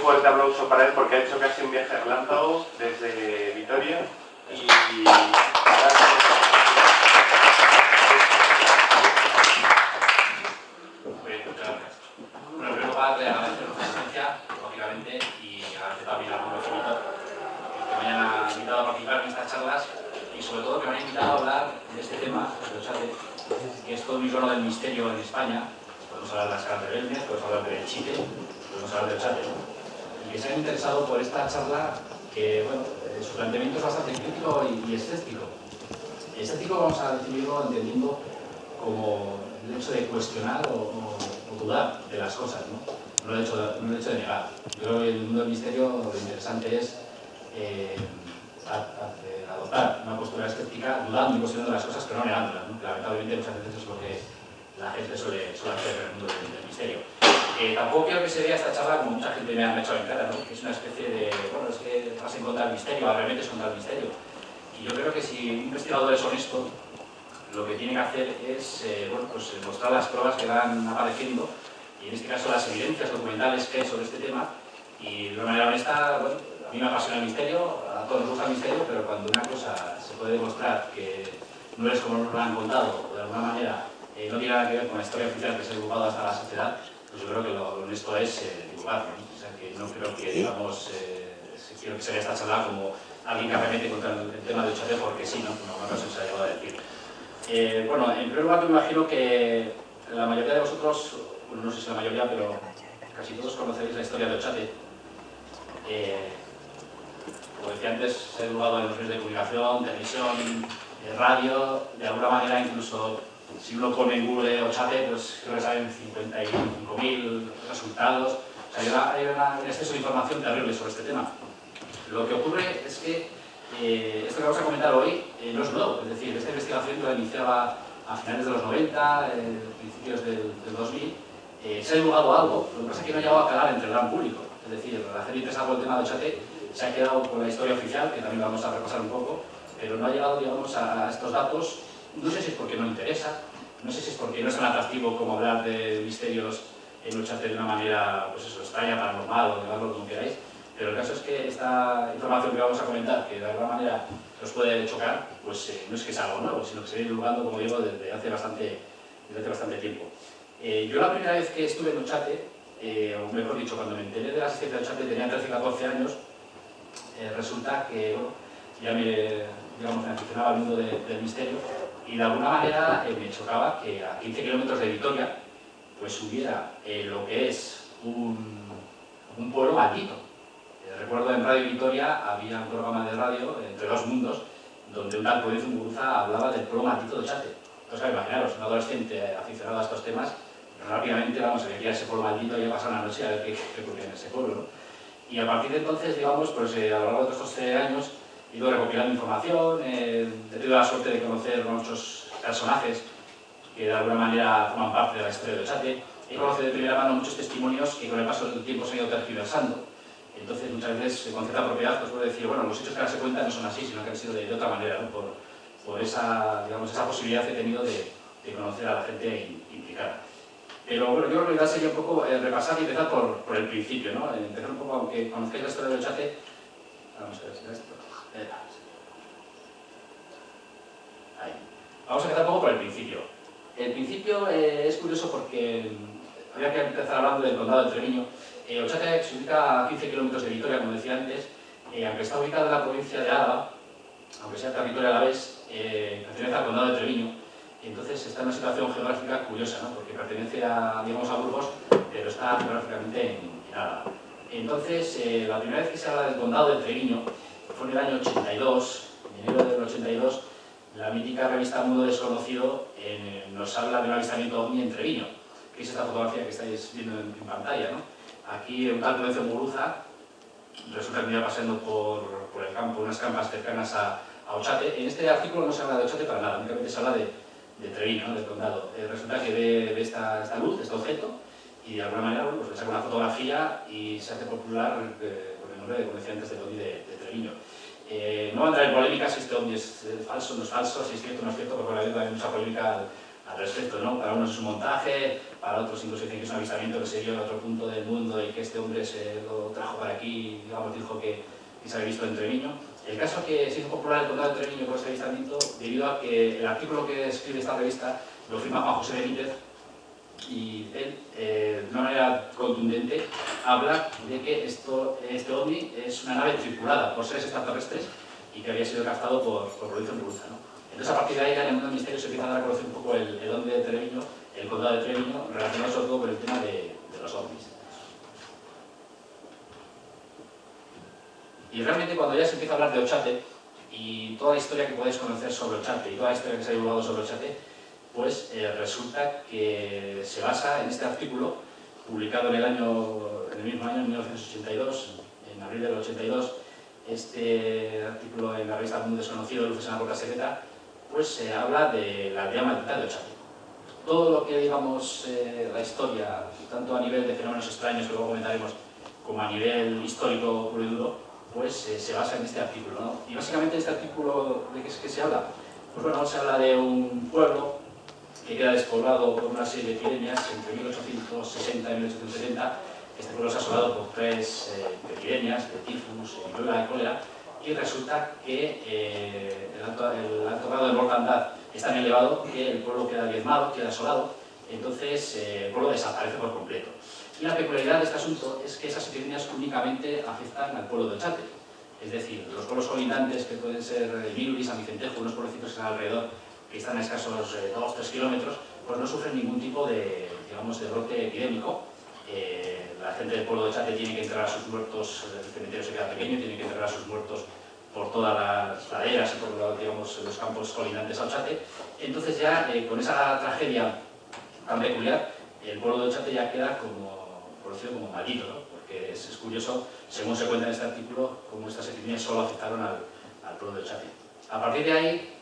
fuerte aplauso para él porque ha hecho casi un viaje relámpago desde Vitoria y... Bueno, en primer lugar, le agradezco su presencia, lógicamente, y agradecer también al grupo Finito que me hayan invitado a participar en estas charlas y sobre todo que me hayan invitado a hablar de este tema, de Ochate, que es todo un icono del misterio en España. Podemos hablar de las caras rebeldes, podemos hablar de Chile, podemos hablar de Ochate. Y que se han interesado por esta charla que, bueno, su planteamiento es bastante crítico y escéptico. Escéptico vamos a definirlo entendiendo como el hecho de cuestionar o dudar de las cosas, no el hecho de negar. Yo creo que en el mundo del misterio lo interesante es adoptar una postura escéptica, dudando y cuestionando las cosas, pero no negándolas, ¿no? Que lamentablemente muchas veces es lo que la gente suele hacer en el mundo del misterio. Tampoco quiero que se vea esta charla como mucha gente me ha echado en cara, ¿no? Que es una especie de, bueno, es que vas en contra del misterio, arremetes contra el misterio. Y yo creo que si un investigador es honesto, lo que tiene que hacer es bueno, pues, mostrar las pruebas que van apareciendo y en este caso las evidencias documentales que hay sobre este tema y de una manera honesta, bueno, a mí me apasiona el misterio, a todos nos gusta el misterio, pero cuando una cosa se puede demostrar que no es como nos lo han contado o de alguna manera no tiene nada que ver con la historia oficial que se ha divulgado hasta la sociedad, pues yo creo que lo honesto es divulgarlo, ¿no? O sea que no creo que, digamos, quiero que se vea esta charla como alguien que arremete contra el tema de Ochate porque sí, ¿no? Como alguna cosa se ha llegado a decir. Bueno, en primer lugar me imagino que la mayoría de vosotros, bueno, no sé si la mayoría, pero casi todos conocéis la historia de Ochate. Como decía antes, se ha divulgado en los medios de comunicación, televisión, radio, de alguna manera incluso si uno pone en Google Ochate, pues creo que salen 55.000 resultados. O sea, hay un exceso de información terrible sobre este tema. Lo que ocurre es que esto que vamos a comentar hoy no es nuevo, es decir, esta investigación que la iniciaba a finales de los 90, principios del 2000, se ha divulgado algo, lo que pasa es que no ha llegado a calar entre el gran público. Es decir, la gente interesada por el tema de Ochate se ha quedado con la historia oficial, que también vamos a repasar un poco, pero no ha llegado, digamos, a estos datos. No sé si es porque no interesa, no sé si es porque no es tan atractivo como hablar de misterios en Ochate de una manera, pues eso, extraña, paranormal o llamarlo como queráis, pero el caso es que esta información que vamos a comentar, que de alguna manera os puede chocar, pues no es que sea algo nuevo, sino que se viene divulgando, como digo, desde hace bastante tiempo. Yo la primera vez que estuve en Ochate, o mejor dicho, cuando me enteré de la existencia de Ochate, tenía 13 o 14 años, resulta que, bueno, ya me aficionaba al mundo del misterio y de alguna manera me chocaba que a 15 kilómetros de Vitoria pues hubiera lo que es un pueblo maldito. Recuerdo en Radio Vitoria había un programa de radio, Entre dos mundos, donde un tal Prudencio Muguruza hablaba del pueblo maldito de Ochate. Entonces, imaginaros, un adolescente aficionado a estos temas, rápidamente vamos a ir a ese pueblo maldito y a pasar una noche a ver qué ocurría en ese pueblo, ¿no? Y a partir de entonces, digamos, pues a lo largo de estos 13 años he ido recopilando información, he tenido la suerte de conocer muchos personajes que de alguna manera forman parte de la historia de Ochate. He conocido de primera mano muchos testimonios que con el paso del tiempo se han ido tergiversando. Entonces, muchas veces, con cierta propiedad, pues puedo decir, bueno, los hechos que ahora se cuentan no son así, sino que han sido de otra manera, ¿no? por esa, digamos, esa posibilidad que he tenido de conocer a la gente implicada. Pero bueno, yo creo que la idea sería un poco repasar y empezar por el principio, ¿no? Empezar un poco, aunque conozcáis la historia de Ochate. Vamos a ver si esto. Ahí. Vamos a empezar un poco por el principio. El principio es curioso porque habría que empezar hablando del condado de Treviño. Ochate se ubica a 15 kilómetros de Vitoria, como decía antes, aunque está ubicada en la provincia de Álava, aunque sea territorio alavés, pertenece al condado de Treviño. Entonces está en una situación geográfica curiosa, ¿no? Porque pertenece a, digamos, a Burgos, pero está geográficamente en Álava. Entonces, la primera vez que se habla del condado de Treviño fue en el año 82, en enero del 82, la mítica revista Mundo Desconocido nos habla de un avistamiento ovni en Treviño, que es esta fotografía que estáis viendo en pantalla, ¿no? Aquí un tal Prudencio Muguruza resulta que iba paseando por el campo, unas campas cercanas a Ochate. En este artículo no se habla de Ochate para nada, únicamente se habla de Treviño, ¿no? Del condado. Resulta que ve esta luz, este objeto, y de alguna manera, bueno, pues le saca una fotografía y se hace popular con el nombre, como decía antes, del ovni de Treviño. No va a entrar en polémica si este ovni es falso o no es falso, si es cierto o no es cierto, porque la verdad hay mucha polémica al respecto, ¿no? Para unos es un montaje, para otros incluso dicen que es un avistamiento que se dio en otro punto del mundo y que este hombre se lo trajo para aquí, digamos, dijo que se había visto en Treviño. El caso es que se hizo popular el condado de Treviño por este avistamiento debido a que el artículo que escribe esta revista lo firma Juan José Benítez y él, de una manera contundente, habla de que este ovni es una nave tripulada por seres extraterrestres y que había sido captado por Lorenzo Muguruza, ¿no? Entonces, a partir de ahí, en el mundo del misterio se empieza a dar a conocer un poco el ovni de Treviño, el condado de Treviño, relacionado sobre todo con el tema de los ovnis. Y realmente cuando ya se empieza a hablar de Ochate y toda la historia que podéis conocer sobre Ochate y toda la historia que se ha divulgado sobre Ochate, pues resulta que se basa en este artículo publicado en el mismo año, en 1982, en abril del 82, este artículo en la revista Mundo Desconocido, Luces en la Roca Secreta, pues se habla de la aldea maldita de Ochate. Todo lo que digamos la historia, tanto a nivel de fenómenos extraños que luego comentaremos, como a nivel histórico puro y duro, pues se basa en este artículo, ¿no? Y básicamente este artículo de qué se habla, pues bueno, se habla de un pueblo que queda despoblado por una serie de epidemias entre 1860 y 1870. Este pueblo es asolado por tres epidemias de tifus, viruela y cólera, y resulta que el alto grado de mortandad es tan elevado que el pueblo queda diezmado, queda asolado, entonces el pueblo desaparece por completo. Y la peculiaridad de este asunto es que esas epidemias únicamente afectan al pueblo de Ochate. Es decir, los pueblos colindantes, que pueden ser Virulis, San Vicentejo, unos pueblecitos que están alrededor, que están a escasos 2-3 kilómetros, pues no sufren ningún tipo de, digamos, de brote epidémico. La gente del pueblo de Ochate tiene que enterrar a sus muertos, el cementerio se queda pequeño, tiene que enterrar a sus muertos por todas las laderas y por, digamos, los campos colindantes a Ochate. Entonces ya con esa tragedia tan peculiar, el pueblo de Ochate ya queda conocido como maldito, ¿no? Porque es curioso, según se cuenta en este artículo, cómo estas epidemias solo afectaron al pueblo de Ochate. A partir de ahí,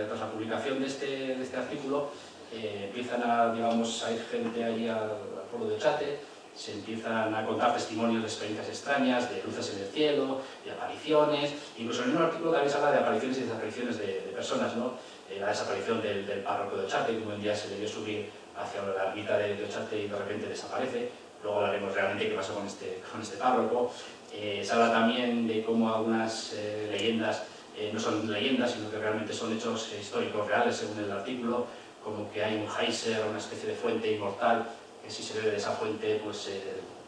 tras la publicación de este artículo, empiezan a ir gente allí al pueblo de Ochate, se empiezan a contar testimonios de experiencias extrañas, de luces en el cielo, de apariciones. Incluso en el mismo artículo también se habla de apariciones y desapariciones de personas, ¿no? La desaparición del párroco de Ochate, que un día se le vio subir hacia la ermita de Ochate y de repente desaparece. Luego hablaremos realmente qué pasó con este párroco. Se habla también de cómo algunas leyendas no son leyendas, sino que realmente son hechos históricos reales, según el artículo, como que hay un geyser, una especie de fuente inmortal, que si se bebe de esa fuente pues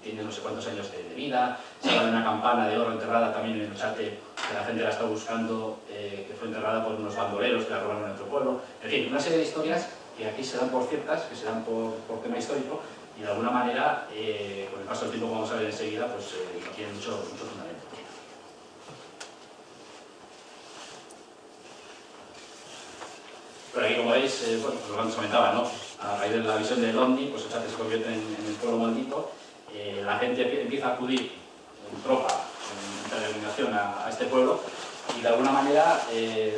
tiene no sé cuántos años de vida. Se habla de una campana de oro enterrada también en Ochate, que la gente la está buscando, que fue enterrada por unos bandoleros que la robaron en otro pueblo. En fin, una serie de historias que aquí se dan por ciertas, que se dan por tema histórico, y de alguna manera, con el paso del tiempo, como vamos a ver enseguida, pues no tienen mucho fundamento. Pero aquí, como veis, bueno, pues lo que antes comentaba, ¿no? A raíz de la visión del ovni, pues Ochate se convierte en el pueblo maldito. La gente empieza a acudir en tropa, en peregrinación a este pueblo, y de alguna manera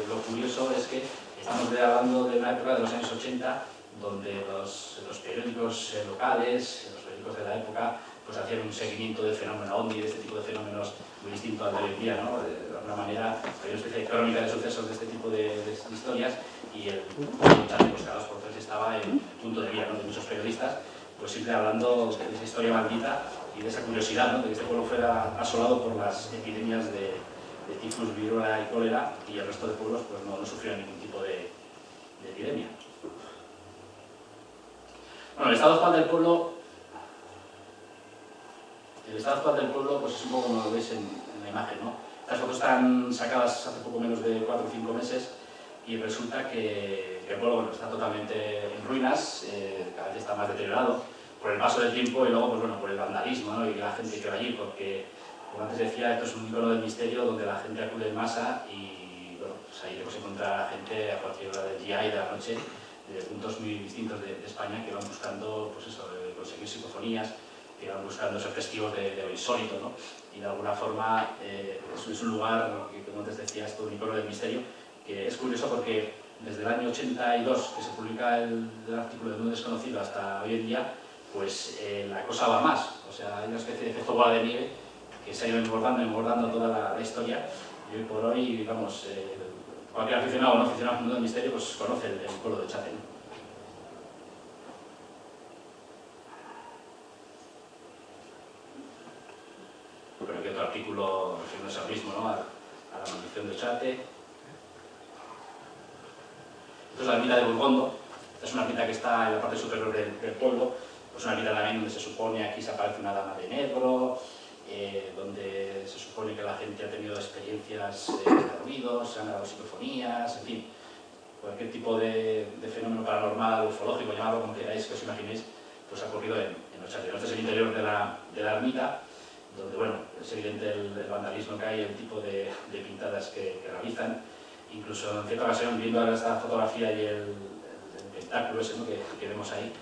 lo curioso es que estamos hablando de una época de los años 80, donde los periódicos locales, los periódicos de la época, pues hacían un seguimiento del fenómeno ovni, de este tipo de fenómenos muy distinto al de hoy en día, ¿no? De alguna manera, había una especie de crónica de sucesos de este tipo de historias, y el Ochate, pues cada 2 por 3 estaba en el punto de mira, ¿no? De muchos periodistas, pues siempre hablando de esa historia maldita y de esa curiosidad, ¿no? De que este pueblo fuera asolado por las epidemias de tifus, viruela y cólera, y el resto de pueblos pues no sufrieron ningún tipo de epidemia. Bueno, el estado actual del pueblo, pues es un poco como lo veis en la imagen, ¿no? Las fotos están sacadas hace poco menos de 4 o 5 meses, y resulta que el pueblo, bueno, está totalmente en ruinas, cada vez está más deteriorado por el paso del tiempo y luego pues, bueno, por el vandalismo, ¿no? Y la gente que va allí, porque, como antes decía, esto es un icono del misterio donde la gente acude en masa y bueno, pues ahí podemos encontrar a la gente a cualquier hora del día y de la noche, de puntos muy distintos de España, que van buscando pues eso, conseguir psicofonías, que van buscando esos testigos de lo insólito, ¿no? Y de alguna forma es un lugar, que como antes decía, es todo un icono del misterio, que es curioso porque desde el año 82, que se publica el artículo de Mundo Desconocido, hasta hoy en día, pues la cosa va más. O sea, hay una especie de efecto bola de nieve que se ha ido engordando toda la historia, y hoy por hoy, vamos, cualquier aficionado o no aficionado al mundo del misterio pues conoce el pueblo de Ochate, ¿no? que otro artículo refiriéndose al mismo, ¿no? A la maldición de Ochate. Esto es la ermita de Burgondo. Esta es una ermita que está en la parte superior del pueblo. Es una ermita también donde se supone aquí se aparece una dama de negro, donde se supone que la gente ha tenido experiencias de ruidos, se han grabado psicofonías, en fin, cualquier tipo de fenómeno paranormal, ufológico, llamadlo como queráis, que os imaginéis, pues ha ocurrido en Ochate. Este es el interior de la ermita, donde, bueno, es evidente el vandalismo que hay, el tipo de pintadas que realizan. Incluso en cierta ocasión, viendo ahora esta fotografía y el pentáculo ese, ¿no? que vemos ahí,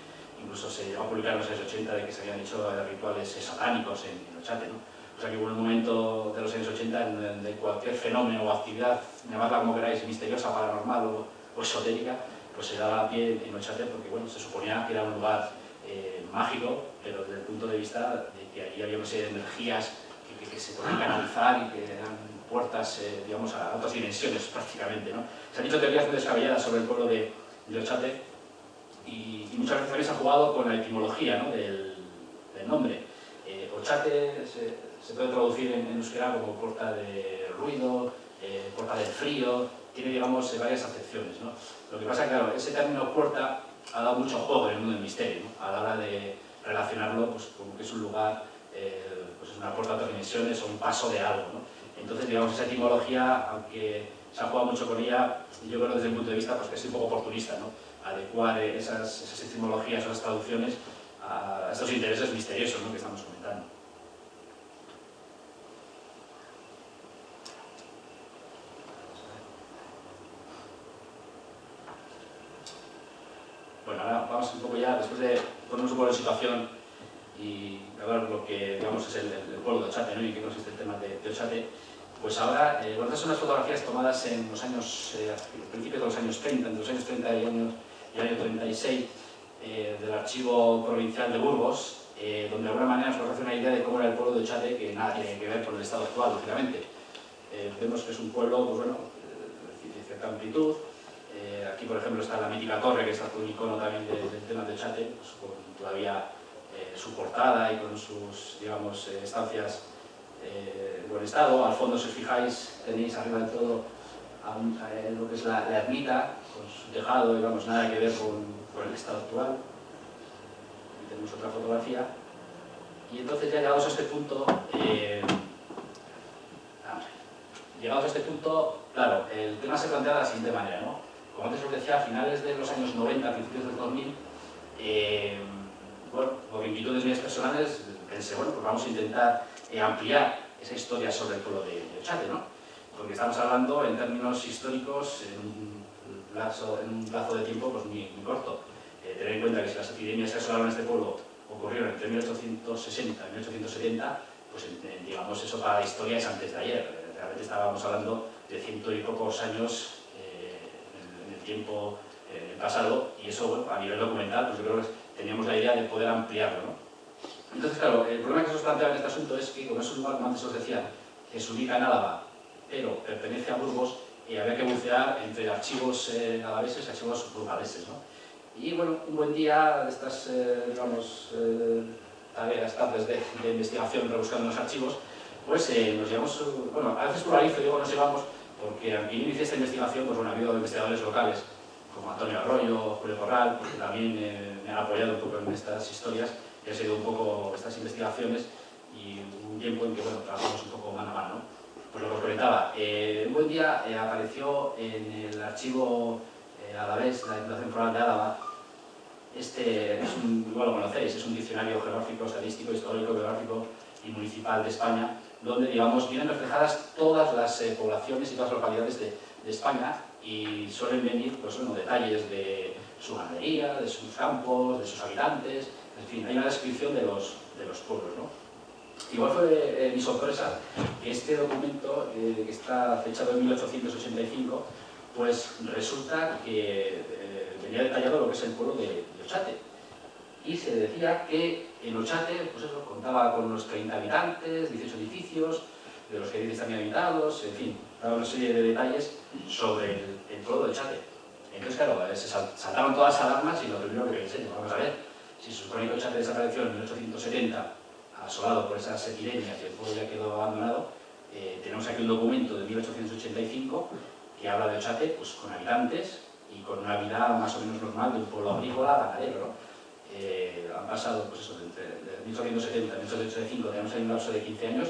incluso se llegó a publicar en los años 80 de que se habían hecho rituales satánicos en Ochate, ¿no? O sea que hubo un momento de los años 80 en donde cualquier fenómeno o actividad, llamadla como queráis, misteriosa, paranormal o esotérica, pues se daba a pie en Ochate porque, bueno, se suponía que era un lugar mágico, pero desde el punto de vista de que allí había una serie de energías que se podían canalizar y que eran puertas, digamos, a otras dimensiones prácticamente, ¿no? Se han dicho teorías muy descabelladas sobre el pueblo de Ochate y muchas veces también se ha jugado con la etimología, ¿no? del nombre. Ochate se puede traducir en euskera como puerta de ruido, puerta del frío, tiene, digamos, varias acepciones, ¿no? Lo que pasa es que, claro, ese término puerta ha dado mucho juego en el mundo del misterio, ¿no? A la hora de relacionarlo, pues como que es un lugar, pues es una puerta a otras dimensiones o un paso de algo, ¿no? Entonces, digamos, esa etimología, aunque se ha jugado mucho con ella, yo creo desde el punto de vista pues, que es un poco oportunista, ¿no? Adecuar esas etimologías o esas traducciones a estos intereses misteriosos, ¿no? Que estamos comentando. Bueno, ahora vamos un poco ya, después de ponernos un poco en situación y hablar lo que digamos es el pueblo de Ochate, ¿no? Y en qué consiste el tema de Ochate, pues ahora, bueno, estas son las fotografías tomadas en los años, principios de los años 30, entre los años 30 y el año 36, del archivo provincial de Burgos, donde de alguna manera nos hace una idea de cómo era el pueblo de Ochate, que nada tiene que ver con el estado actual, lógicamente. Vemos que es un pueblo, pues bueno, de cierta amplitud. Aquí, por ejemplo, está la mítica torre, que es un icono también del tema de Ochate, pues, con todavía su portada y con sus, digamos, estancias en buen estado. Al fondo, si os fijáis, tenéis arriba del todo lo que es la ermita, con su tejado, digamos, nada que ver con el estado actual. Aquí tenemos otra fotografía. Y entonces, ya llegados a este punto, claro, el tema se plantea de la siguiente manera, ¿no? Como antes os decía, a finales de los años 90, principios del 2000, bueno, por inquietudes mías personales, pensé, bueno, pues vamos a intentar ampliar esa historia sobre el pueblo de Ochate, ¿no? Porque estamos hablando en términos históricos en un plazo de tiempo pues, muy corto. Tener en cuenta que si las epidemias que asolaron este pueblo ocurrieron entre 1860 y 1870, pues digamos eso para la historia es antes de ayer. Realmente estábamos hablando de ciento y pocos años en el tiempo pasado, y eso, bueno, a nivel documental, pues yo creo que teníamos la idea de poder ampliarlo, ¿no? Entonces, claro, el problema que se os plantea en este asunto es que, como es un lugar, como antes os decía, que se ubica en Álava, pero pertenece a Burgos, había que bucear entre archivos alaveses y archivos burgaleses, ¿no? Y bueno, un buen día de estas, digamos, tareas, tardes de investigación, rebuscando los archivos, pues nos llevamos, bueno, a veces pluralizo, digo nos llevamos, porque aunque yo inicié esta investigación, pues bueno, ha habido investigadores locales, como Antonio Arroyo, Julio Corral, porque también me han apoyado un poco en estas historias, y ha sido un poco estas investigaciones, y un tiempo en que, bueno, trabajamos un poco mano a mano, ¿no? Pues lo que os comentaba, un buen día apareció en el archivo alavés, la Diputación Foral de Álava, igual lo conocéis, es un diccionario geográfico, estadístico, histórico, geográfico y municipal de España, donde, digamos, vienen reflejadas todas las poblaciones y todas las localidades de España, y suelen venir, pues bueno, detalles de su ganadería, de sus campos, de sus habitantes, en fin, hay una descripción de los pueblos, ¿no? Igual fue mi sorpresa que este documento, que está fechado en 1885, pues resulta que venía detallado lo que es el pueblo de Ochate. Y se decía que en Ochate, pues eso, contaba con unos 30 habitantes, 18 edificios, de los que 10 están habitados, en fin, daba una serie de detalles sobre el pueblo de Ochate. Entonces, claro, se saltaron todas las alarmas y lo primero que pensé, vamos a ver, si se supone que Ochate desapareció en 1870 asolado por esas epidemias y el pueblo ya quedó abandonado, tenemos aquí un documento de 1885 que habla de Ochaté pues, con habitantes y con una vida más o menos normal de un pueblo agrícola, ganadero, ¿no? Han pasado, pues eso, de 1870 a 1885, tenemos ahí un lapso de 15 años.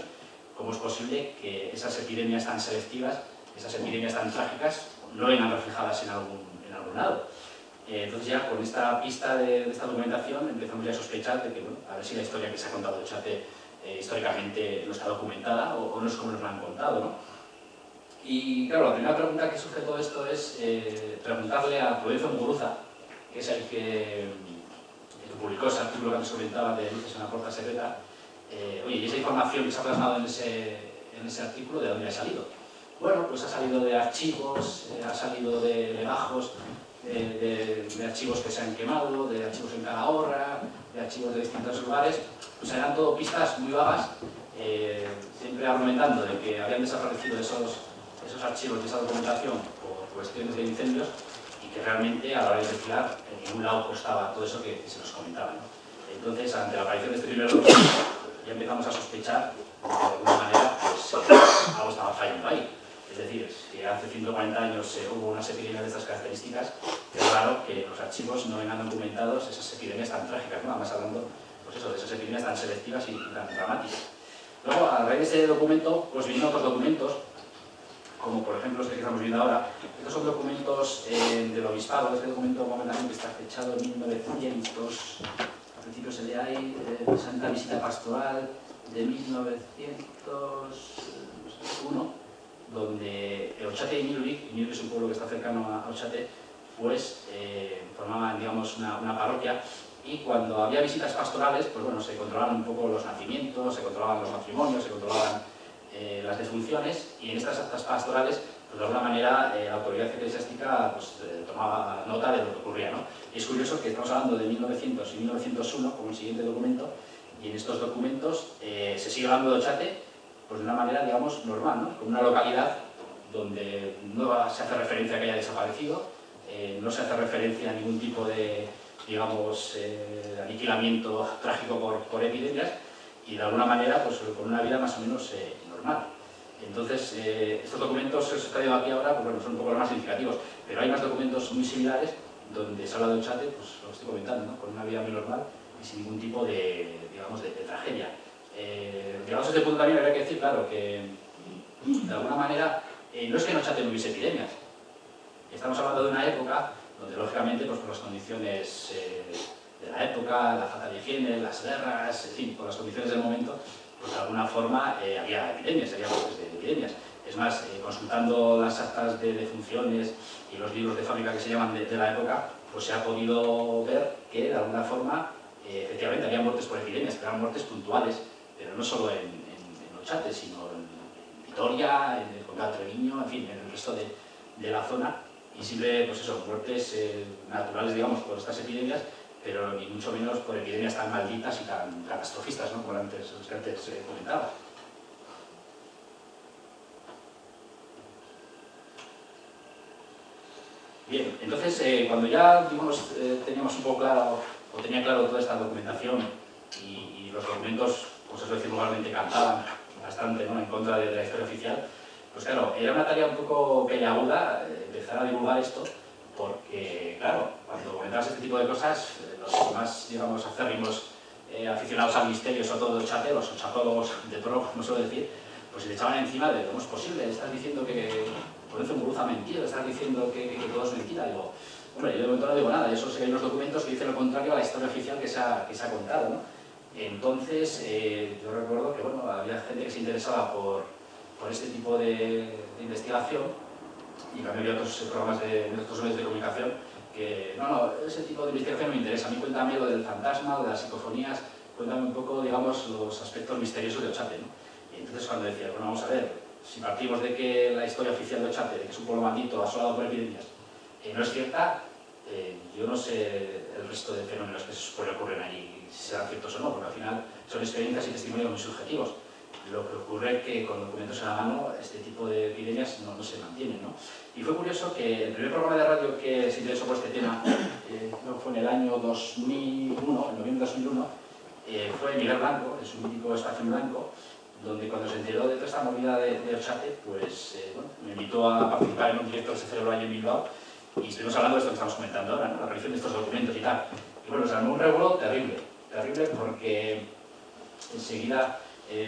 ¿Cómo es posible que esas epidemias tan selectivas, esas epidemias tan trágicas, no vengan reflejadas en algún lado? Entonces ya con esta pista de esta documentación empezamos ya a sospechar de que, bueno, a ver si la historia que se ha contado de Ochaté históricamente no está documentada o no es como nos la han contado, ¿no? Y claro, la primera pregunta que surge de todo esto es preguntarle a Prudencio Muguruza, que es el que publicó ese artículo que antes comentaba de Luces en la puerta secreta. Oye, ¿y esa información que se ha plasmado en ese artículo, de dónde ha salido? Bueno, pues ha salido de archivos, ha salido de legajos, de archivos que se han quemado, de archivos en Calahorra, de archivos de distintos lugares. Pues eran todo pistas muy vagas, siempre argumentando de que habían desaparecido esos archivos y esa documentación por cuestiones de incendios, y que realmente a la hora de investigar en ningún lado constaba todo eso que se nos comentaba, ¿no? Entonces, ante la aparición de este primer documento, ya empezamos a sospechar que de alguna manera pues, algo estaba fallando ahí. Es decir, si hace 140 años hubo unas epidemias de estas características, es raro que los archivos no vengan documentados esas epidemias tan trágicas, ¿no? Además hablando pues eso, de esas epidemias tan selectivas y tan dramáticas. Luego, a raíz de ese documento, pues vinieron otros documentos, como por ejemplo este que estamos viendo ahora. Estos son documentos del obispado. Este documento que está fechado en 1900, a principios se lee ahí, Santa Visita Pastoral de 1901, donde Ochaté y Miluric es un pueblo que está cercano a Ochaté, pues formaban, digamos, una parroquia, y cuando había visitas pastorales, pues bueno, se controlaban un poco los nacimientos, se controlaban los matrimonios, se controlaban las defunciones, y en estas actas pastorales, pues de alguna manera, la autoridad eclesiástica pues, tomaba nota de lo que ocurría, ¿no? Y es curioso que estamos hablando de 1900 y 1901 como el siguiente documento, y en estos documentos se sigue hablando de Ochaté pues de una manera, digamos, normal, ¿no? Como una localidad donde no se hace referencia a que haya desaparecido, no se hace referencia a ningún tipo de, digamos, aniquilamiento trágico por epidemias, y de alguna manera pues con una vida más o menos normal. Entonces, estos documentos que os he traído aquí ahora, pues bueno, son un poco los más significativos, pero hay más documentos muy similares donde se habla de Ochaté, pues lo estoy comentando, ¿no? Con una vida muy normal y sin ningún tipo de, digamos, de tragedia. Digamos, a este punto también habría que decir, claro, que de alguna manera no es que en Ochaté no hubiese epidemias. Estamos hablando de una época donde, lógicamente, pues por las condiciones de la época, la falta de higiene, las guerras, en fin, por las condiciones del momento, pues de alguna forma había epidemias, había brotes de epidemias. Es más, consultando las actas de defunciones y los libros de fábrica que se llaman de la época, pues se ha podido ver que de alguna forma, efectivamente, había muertes por epidemias, pero eran muertes puntuales, pero no solo en Ochaté, sino en Vitoria, en el Condado de Treviño, en fin, en el resto de la zona, y siempre, pues eso, muertes naturales, digamos, por estas epidemias, pero ni mucho menos por epidemias tan malditas y tan catastrofistas, ¿no? Como los que antes comentaba. Bien, entonces, cuando ya, digamos, teníamos un poco claro, o tenía claro toda esta documentación y los documentos, pues eso decir, vulgarmente cantaban bastante, ¿no? En contra de la historia oficial, pues claro, era una tarea un poco peleaguda empezar a divulgar esto, porque, claro, cuando comentabas este tipo de cosas, los más, digamos, acérrimos aficionados al misterio, sobre todo de Ochaté, los ochatólogos de pro, como suelo decir, pues se le echaban encima de cómo es posible, estás diciendo que Prudencio Muguruza ha mentido, estás diciendo que todo es mentira. Digo, hombre, yo de momento no digo nada, eso sí que hay unos documentos que dicen lo contrario a la historia oficial que se ha contado, ¿no? Entonces, yo recuerdo que, bueno, había gente que se interesaba por este tipo de investigación, y también había otros programas de otros medios de comunicación que, no, ese tipo de investigación me interesa, a mí cuéntame lo del fantasma, lo de las psicofonías, cuéntame un poco, digamos, los aspectos misteriosos de Ochaté, ¿no? Y entonces cuando decía, bueno, vamos a ver, si partimos de que la historia oficial de Ochaté, de que es un pueblo maldito asolado por epidemias, no es cierta, yo no sé el resto de fenómenos que se supone ocurren allí, si serán ciertos o no, porque al final son experiencias y testimonios muy subjetivos. Lo que ocurre es que con documentos en la mano este tipo de epidemias no se mantienen, ¿no? Y fue curioso que el primer programa de radio que se interesó por este tema fue en el año 2001, en noviembre de 2001, fue Miguel Blanco, en su mítico Espacio en Blanco, donde cuando se enteró de toda esta movida de Ochate, pues bueno, me invitó a participar en un directo que se celebró allí en Bilbao y estuvimos hablando de esto que estamos comentando ahora, ¿no? La aparición de estos documentos y tal. Y bueno, se armó un revuelo terrible, terrible porque enseguida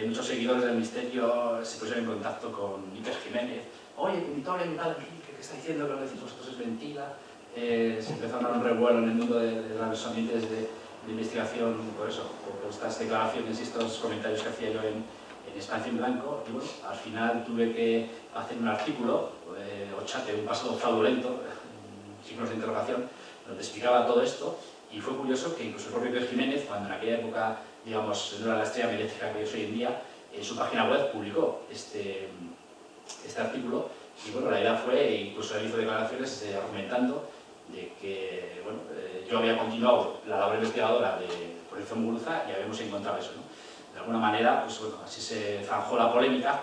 muchos seguidores del misterio se pusieron en contacto con Iker Jiménez. Oye, Victoria, mi padre, ¿qué está diciendo? Que lo que decís vosotros es mentira. Se empezó a dar un revuelo en el mundo de los ambientes de investigación, por eso, por estas declaraciones y estos comentarios que hacía yo en Espacio en Blanco. Y bueno, al final tuve que hacer un artículo, Ochate, un pasado fraudulento, signos de interrogación, donde explicaba todo esto. Y fue curioso que incluso el propio Iker Jiménez, cuando en aquella época, digamos, no era la estrella mediática que es hoy en día, en su página web publicó este artículo. Y bueno, la idea fue, incluso él hizo declaraciones argumentando de que bueno, yo había continuado la labor investigadora de Proyecto Muguruza y habíamos encontrado eso, ¿no? De alguna manera, pues bueno, así se zanjó la polémica,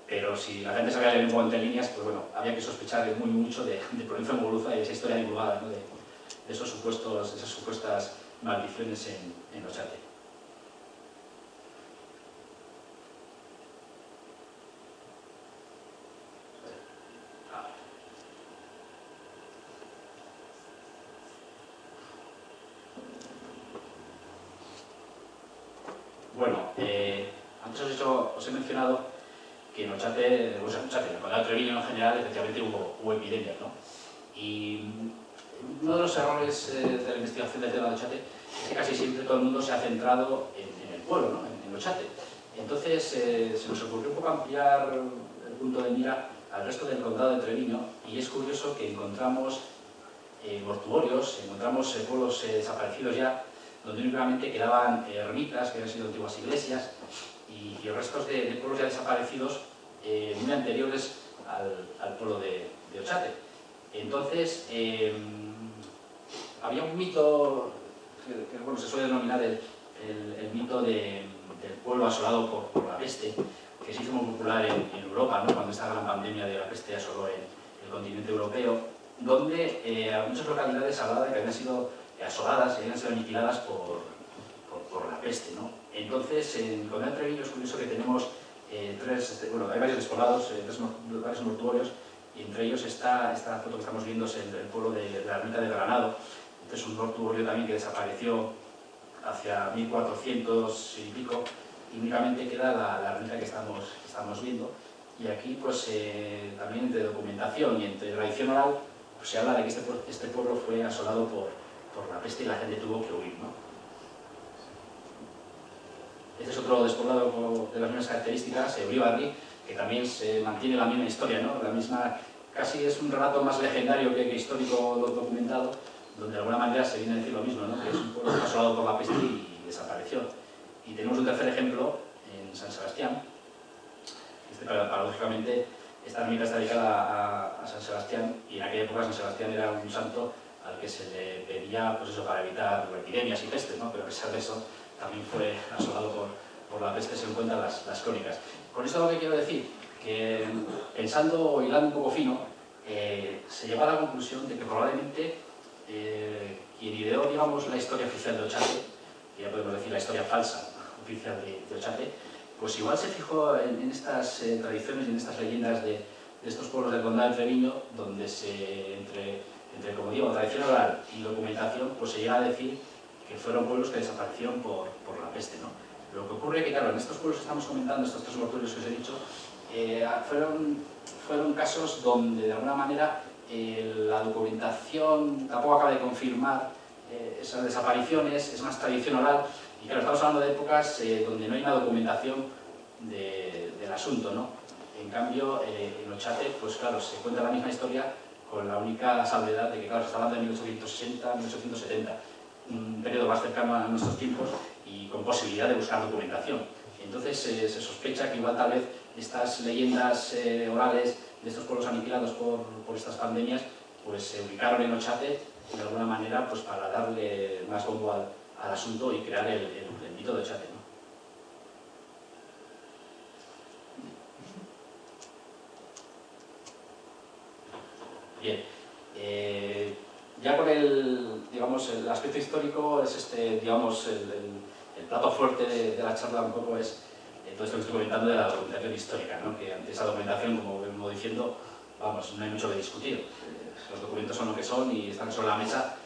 pero si la gente sabía leer un poco entre líneas, pues bueno, había que sospechar mucho de Proyecto Muguruza y de esa historia divulgada, ¿no? De esas supuestas maldiciones en Ochate. Bueno, antes os he mencionado que en Ochate, en el condado de Treviño en general, efectivamente hubo epidemias, ¿no? Y uno de los errores de la investigación del tema de Ochate es que casi siempre todo el mundo se ha centrado en el pueblo, ¿no? En Ochate. Entonces se nos ocurrió un poco ampliar el punto de mira al resto del condado de Treviño y es curioso que encontramos mortuorios, encontramos pueblos desaparecidos ya, donde únicamente quedaban ermitas que habían sido antiguas iglesias y restos de pueblos ya desaparecidos muy anteriores al pueblo de Ochate. Entonces, había un mito que bueno, se suele denominar el mito del pueblo asolado por la peste, que se hizo muy popular en Europa, ¿no? Cuando esta gran pandemia de la peste asoló el continente europeo, donde a muchas localidades hablaba de que habían sido asoladas y habían sido aniquiladas por la peste, ¿no? Entonces, en el condado de Treviño es curioso que tenemos hay varios despoblados, varios mortuorios, y entre ellos esta foto que estamos viendo es el pueblo de la ermita de Granado. Este es un mortuorio también que desapareció hacia 1400 y pico, y únicamente queda la ermita que estamos viendo. Y aquí, pues, también entre documentación y entre tradición oral, pues, se habla de que este pueblo fue asolado por la peste y la gente tuvo que huir, ¿no? Este es otro despoblado de las mismas características, Uribarri, que también se mantiene la misma historia, ¿no? La misma, casi es un relato más legendario que histórico documentado, donde de alguna manera se viene a decir lo mismo, ¿no? Que es un pueblo asolado por la peste y desapareció. Y tenemos un tercer ejemplo en San Sebastián. Paradójicamente, esta ermita está dedicada a San Sebastián, y en aquella época San Sebastián era un santo al que se le pedía, pues eso, para evitar epidemias y pestes, ¿no? Pero a pesar de eso, también fue asolado por la peste, según cuentan las crónicas. Con esto lo que quiero decir, que pensando o hilando un poco fino, se llega a la conclusión de que probablemente quien ideó, digamos, la historia oficial de Ochate, que ya podemos decir la historia falsa oficial de Ochate, pues igual se fijó en estas tradiciones y en estas leyendas de estos pueblos del condado de Treviño, donde entre, como digo, tradición oral y documentación, pues se llega a decir que fueron pueblos que desaparecieron por la peste, ¿no? Lo que ocurre es que, claro, en estos pueblos que estamos comentando, estos tres mortuorios que os he dicho, fueron casos donde, de alguna manera, la documentación tampoco acaba de confirmar esas desapariciones, es más tradición oral, y claro, estamos hablando de épocas donde no hay una documentación del asunto, ¿no? En cambio, en Ochate, pues claro, se cuenta la misma historia con la única salvedad de que, claro, se está hablando de 1860, 1870, un periodo más cercano a nuestros tiempos y con posibilidad de buscar documentación. Entonces se sospecha que igual tal vez estas leyendas orales de estos pueblos aniquilados por estas pandemias, pues se ubicaron en Ochate de alguna manera, pues para darle más bombo al asunto y crear el mito de Ochate, ¿no? Bien, ya con el aspecto histórico es digamos, el plato fuerte de la charla un poco es todo esto que estoy comentando de la documentación histórica, ¿no? Que ante esa documentación, como vengo diciendo, vamos, no hay mucho que discutir. Los documentos son lo que son y están sobre la mesa,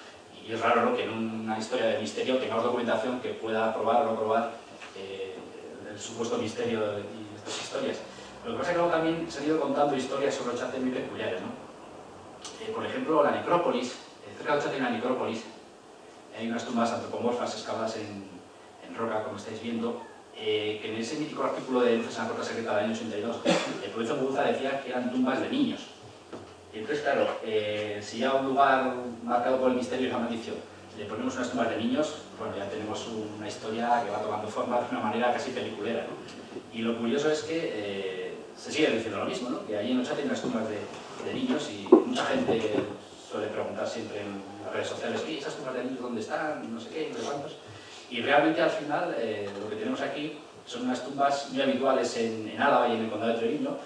y es raro, ¿no?, que en una historia de misterio tengamos documentación que pueda probar o no probar el supuesto misterio de estas historias. Lo que pasa es que luego también se han ido contando historias sobre Ochate muy peculiares, ¿no? Por ejemplo, la necrópolis, cerca de Ochate hay una necrópolis, hay unas tumbas antropomorfas excavadas en roca, como estáis viendo, que en ese mítico artículo de Luces en la Puerta Secreta del año 82, el profesor Muguruza decía que eran tumbas de niños. Y entonces, claro, si ya a un lugar marcado por el misterio y la maldición le ponemos unas tumbas de niños, bueno, ya tenemos una historia que va tomando forma de una manera casi peliculera, ¿no? Y lo curioso es que se sigue diciendo lo mismo, ¿no? Que allí en Ochate hay unas tumbas de niños, y mucha gente suele preguntar siempre en las redes sociales: ¿y esas tumbas de niños dónde están? No sé qué, no sé cuántos. Y realmente al final lo que tenemos aquí son unas tumbas muy habituales en Álava y en el condado de Treviño,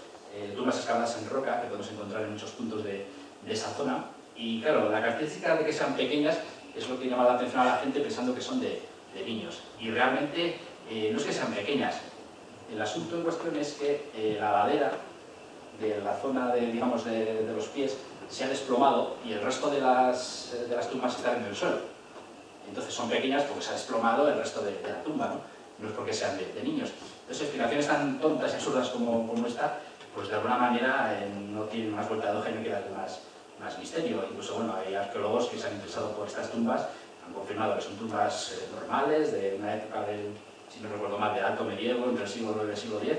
tumbas excavadas en roca que podemos encontrar en muchos puntos de esa zona. Y claro, la característica de que sean pequeñas es lo que llama la atención a la gente, pensando que son de niños. Y realmente no es que sean pequeñas. El asunto en cuestión es que la ladera de la zona digamos, de los pies se ha desplomado, y el resto de las tumbas están en el suelo. Entonces son pequeñas porque se ha desplomado el resto de la tumba, ¿no? No es porque sean de niños. Entonces, explicaciones tan tontas y absurdas como esta, pues de alguna manera no tienen más vuelta de hoja y no queda más misterio. Incluso, bueno, hay arqueólogos que se han interesado por estas tumbas, han confirmado que son tumbas normales, de una época si no recuerdo mal, del Alto Medievo, entre el siglo IX y el siglo X,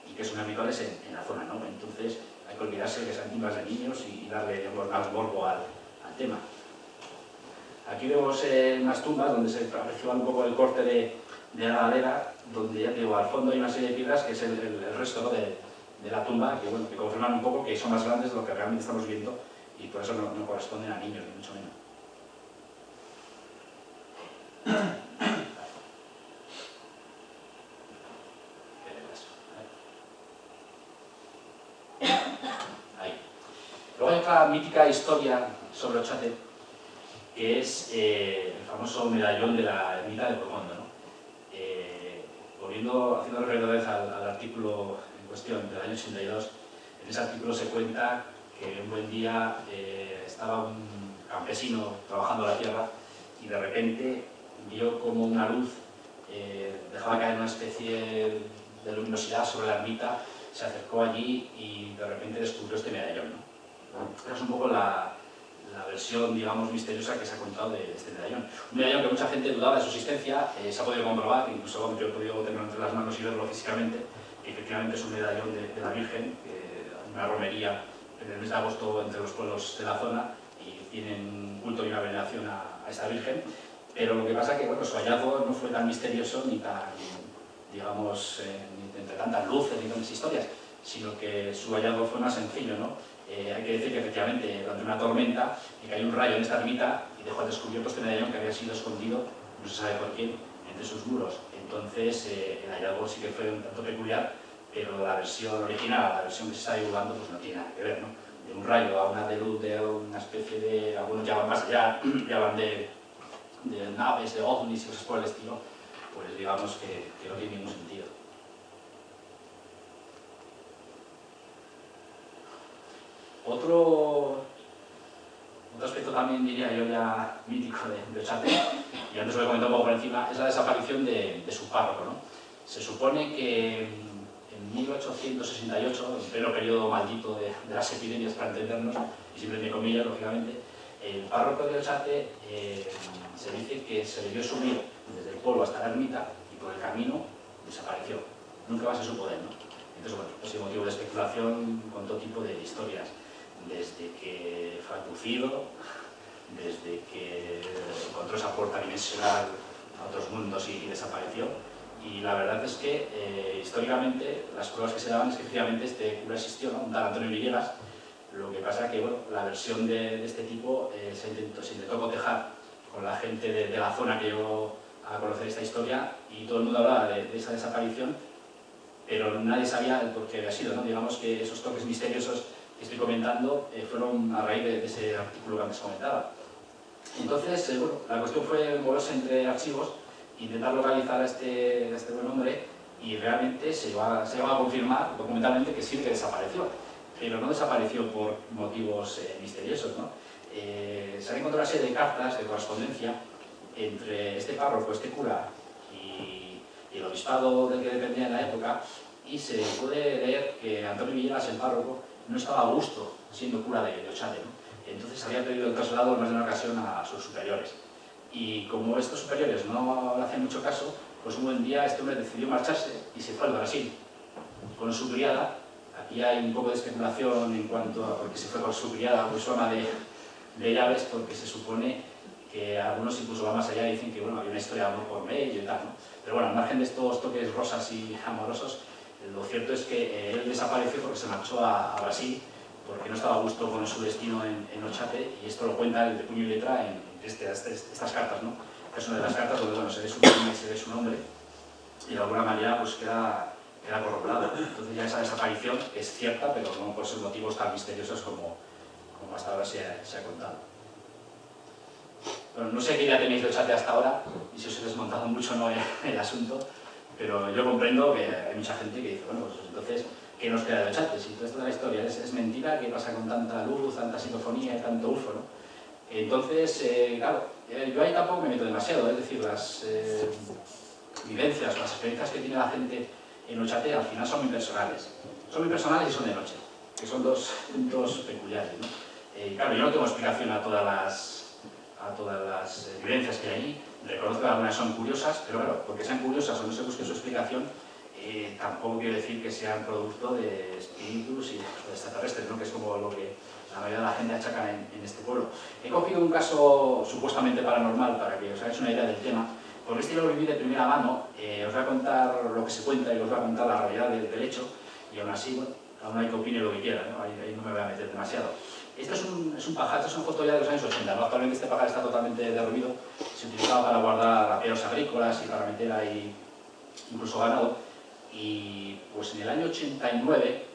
y que son habituales en la zona, ¿no? Entonces, hay que olvidarse que sean tumbas de niños y darle más morbo al tema. Aquí vemos unas tumbas donde se aprecia un poco el corte de la ladera, donde ya digo, al fondo hay una serie de piedras que es el resto, ¿no?, de la tumba, que, bueno, que confirman un poco que son más grandes de lo que realmente estamos viendo, y por eso no corresponden a niños, ni mucho menos. Ahí. Luego hay otra mítica historia sobre Ochate, que es el famoso medallón de la ermita de Borgondo, ¿no? Haciendo referencia al artículo en cuestión del año 82, en ese artículo se cuenta que un buen día estaba un campesino trabajando la tierra y de repente vio como una luz dejaba caer una especie de luminosidad sobre la ermita, se acercó allí y de repente descubrió este medallón, ¿no? Esta es un poco la versión, digamos, misteriosa que se ha contado de este medallón. Un medallón que mucha gente dudaba de su existencia, se ha podido comprobar, incluso yo he podido tenerlo entre las manos y verlo físicamente, que efectivamente es un medallón de la Virgen, una romería en el mes de agosto entre los pueblos de la zona, y tienen un culto y una veneración a esta Virgen. Pero lo que pasa es que, bueno, su hallazgo no fue tan misterioso ni tan, digamos, ni entre tantas luces ni tantas historias, sino que su hallazgo fue más sencillo, ¿no? Hay que decir que efectivamente durante una tormenta cayó un rayo en esta ermita y dejó al descubierto este medallón que había sido escondido, no se sabe por quién, entre sus muros. Entonces el hallazgo sí que fue un tanto peculiar, pero la versión original, la versión que se está divulgando, pues no tiene nada que ver, ¿no? De un rayo a una de luz de una especie de, algunos ya van más allá, ya van de naves, de ovnis y cosas por el estilo, pues digamos que no tiene ningún sentido. Otro aspecto también, diría yo, ya mítico de Ochate, y antes lo he comentado un poco por encima, es la desaparición de su párroco, ¿no? Se supone que en 1868, en pleno periodo maldito de las epidemias, para entendernos, y siempre entre comillas, lógicamente, el párroco de Ochate se dice que se debió subir desde el pueblo hasta la ermita y por el camino desapareció. Nunca más se supo de él, ¿no? Entonces, bueno, es un motivo de especulación con todo tipo de historias. Desde que fue abducido, desde que encontró esa puerta dimensional a otros mundos y desapareció. Y la verdad es que históricamente las pruebas que se daban es que efectivamente este cura existió, ¿no? Un tal Antonio Villegas. Lo que pasa es que, bueno, la versión de este tipo se intentó cotejar con la gente de la zona que llegó a conocer esta historia, y todo el mundo hablaba de esa desaparición, pero nadie sabía el por qué había sido, ¿no? Digamos que esos toques misteriosos que estoy comentando fueron a raíz de ese artículo que antes comentaba. Entonces, bueno, la cuestión fue moverse entre archivos intentar localizar a este buen hombre y realmente se va a confirmar documentalmente que sí que desapareció, pero no desapareció por motivos misteriosos, ¿no? Se han encontrado una serie de cartas de correspondencia entre este párroco, este cura y el obispado del que dependía en la época, y se puede leer que Antonio Villegas, el párroco, no estaba a gusto siendo cura de Ochate, ¿no? Entonces había pedido el traslado en más de una ocasión a sus superiores. Y como estos superiores no le hacían mucho caso, pues un buen día este hombre decidió marcharse y se fue al Brasil con su criada. Aquí hay un poco de especulación en cuanto a por qué se fue con su criada, pues su ama de llaves, porque se supone que algunos incluso van más allá y dicen que bueno, había una historia de amor por medio y tal, ¿no? Pero bueno, al margen de estos toques rosas y amorosos, lo cierto es que él desapareció porque se marchó a Brasil, porque no estaba a gusto con su destino en Ochate, y esto lo cuenta el de puño y letra en estas cartas, ¿no? Es una de las cartas donde bueno, se ve su nombre y se ve su nombre, y de alguna manera pues queda corroborado. Entonces ya esa desaparición es cierta, pero no por esos motivos tan misteriosos como hasta ahora se ha contado. Bueno, no sé qué idea tenéis de Ochate hasta ahora, y si os he desmontado mucho o no el asunto, pero yo comprendo que hay mucha gente que dice, bueno, pues entonces, ¿qué nos queda de Ochate? Si toda esta la historia es mentira, ¿qué pasa con tanta luz, tanta psicofonía y tanto UFO, ¿no? Entonces, claro, yo ahí tampoco me meto demasiado, es decir, las vivencias o las experiencias que tiene la gente en Ochate al final son muy personales. Son muy personales y son de noche, que son dos puntos peculiares, ¿no? Claro, yo no tengo explicación a todas las vivencias que hay ahí. Reconozco que algunas son curiosas, pero claro, porque sean curiosas o no se busque su explicación, tampoco quiero decir que sean producto de espíritus y de extraterrestres, ¿no? Que es como lo que la mayoría de la gente achaca en este pueblo. He cogido un caso supuestamente paranormal para que os hagáis una idea del tema, porque este yo lo viví de primera mano. Os voy a contar lo que se cuenta y os voy a contar la realidad del hecho, y aún así, bueno, cada uno hay que opine lo que quiera, ¿no? Ahí no me voy a meter demasiado. Esto es un pajar, esto es una foto ya de los años 80, ¿no? Actualmente este pajar está totalmente derruido, se utilizaba para guardar aperos agrícolas y para meter ahí incluso ganado, y pues en el año 89,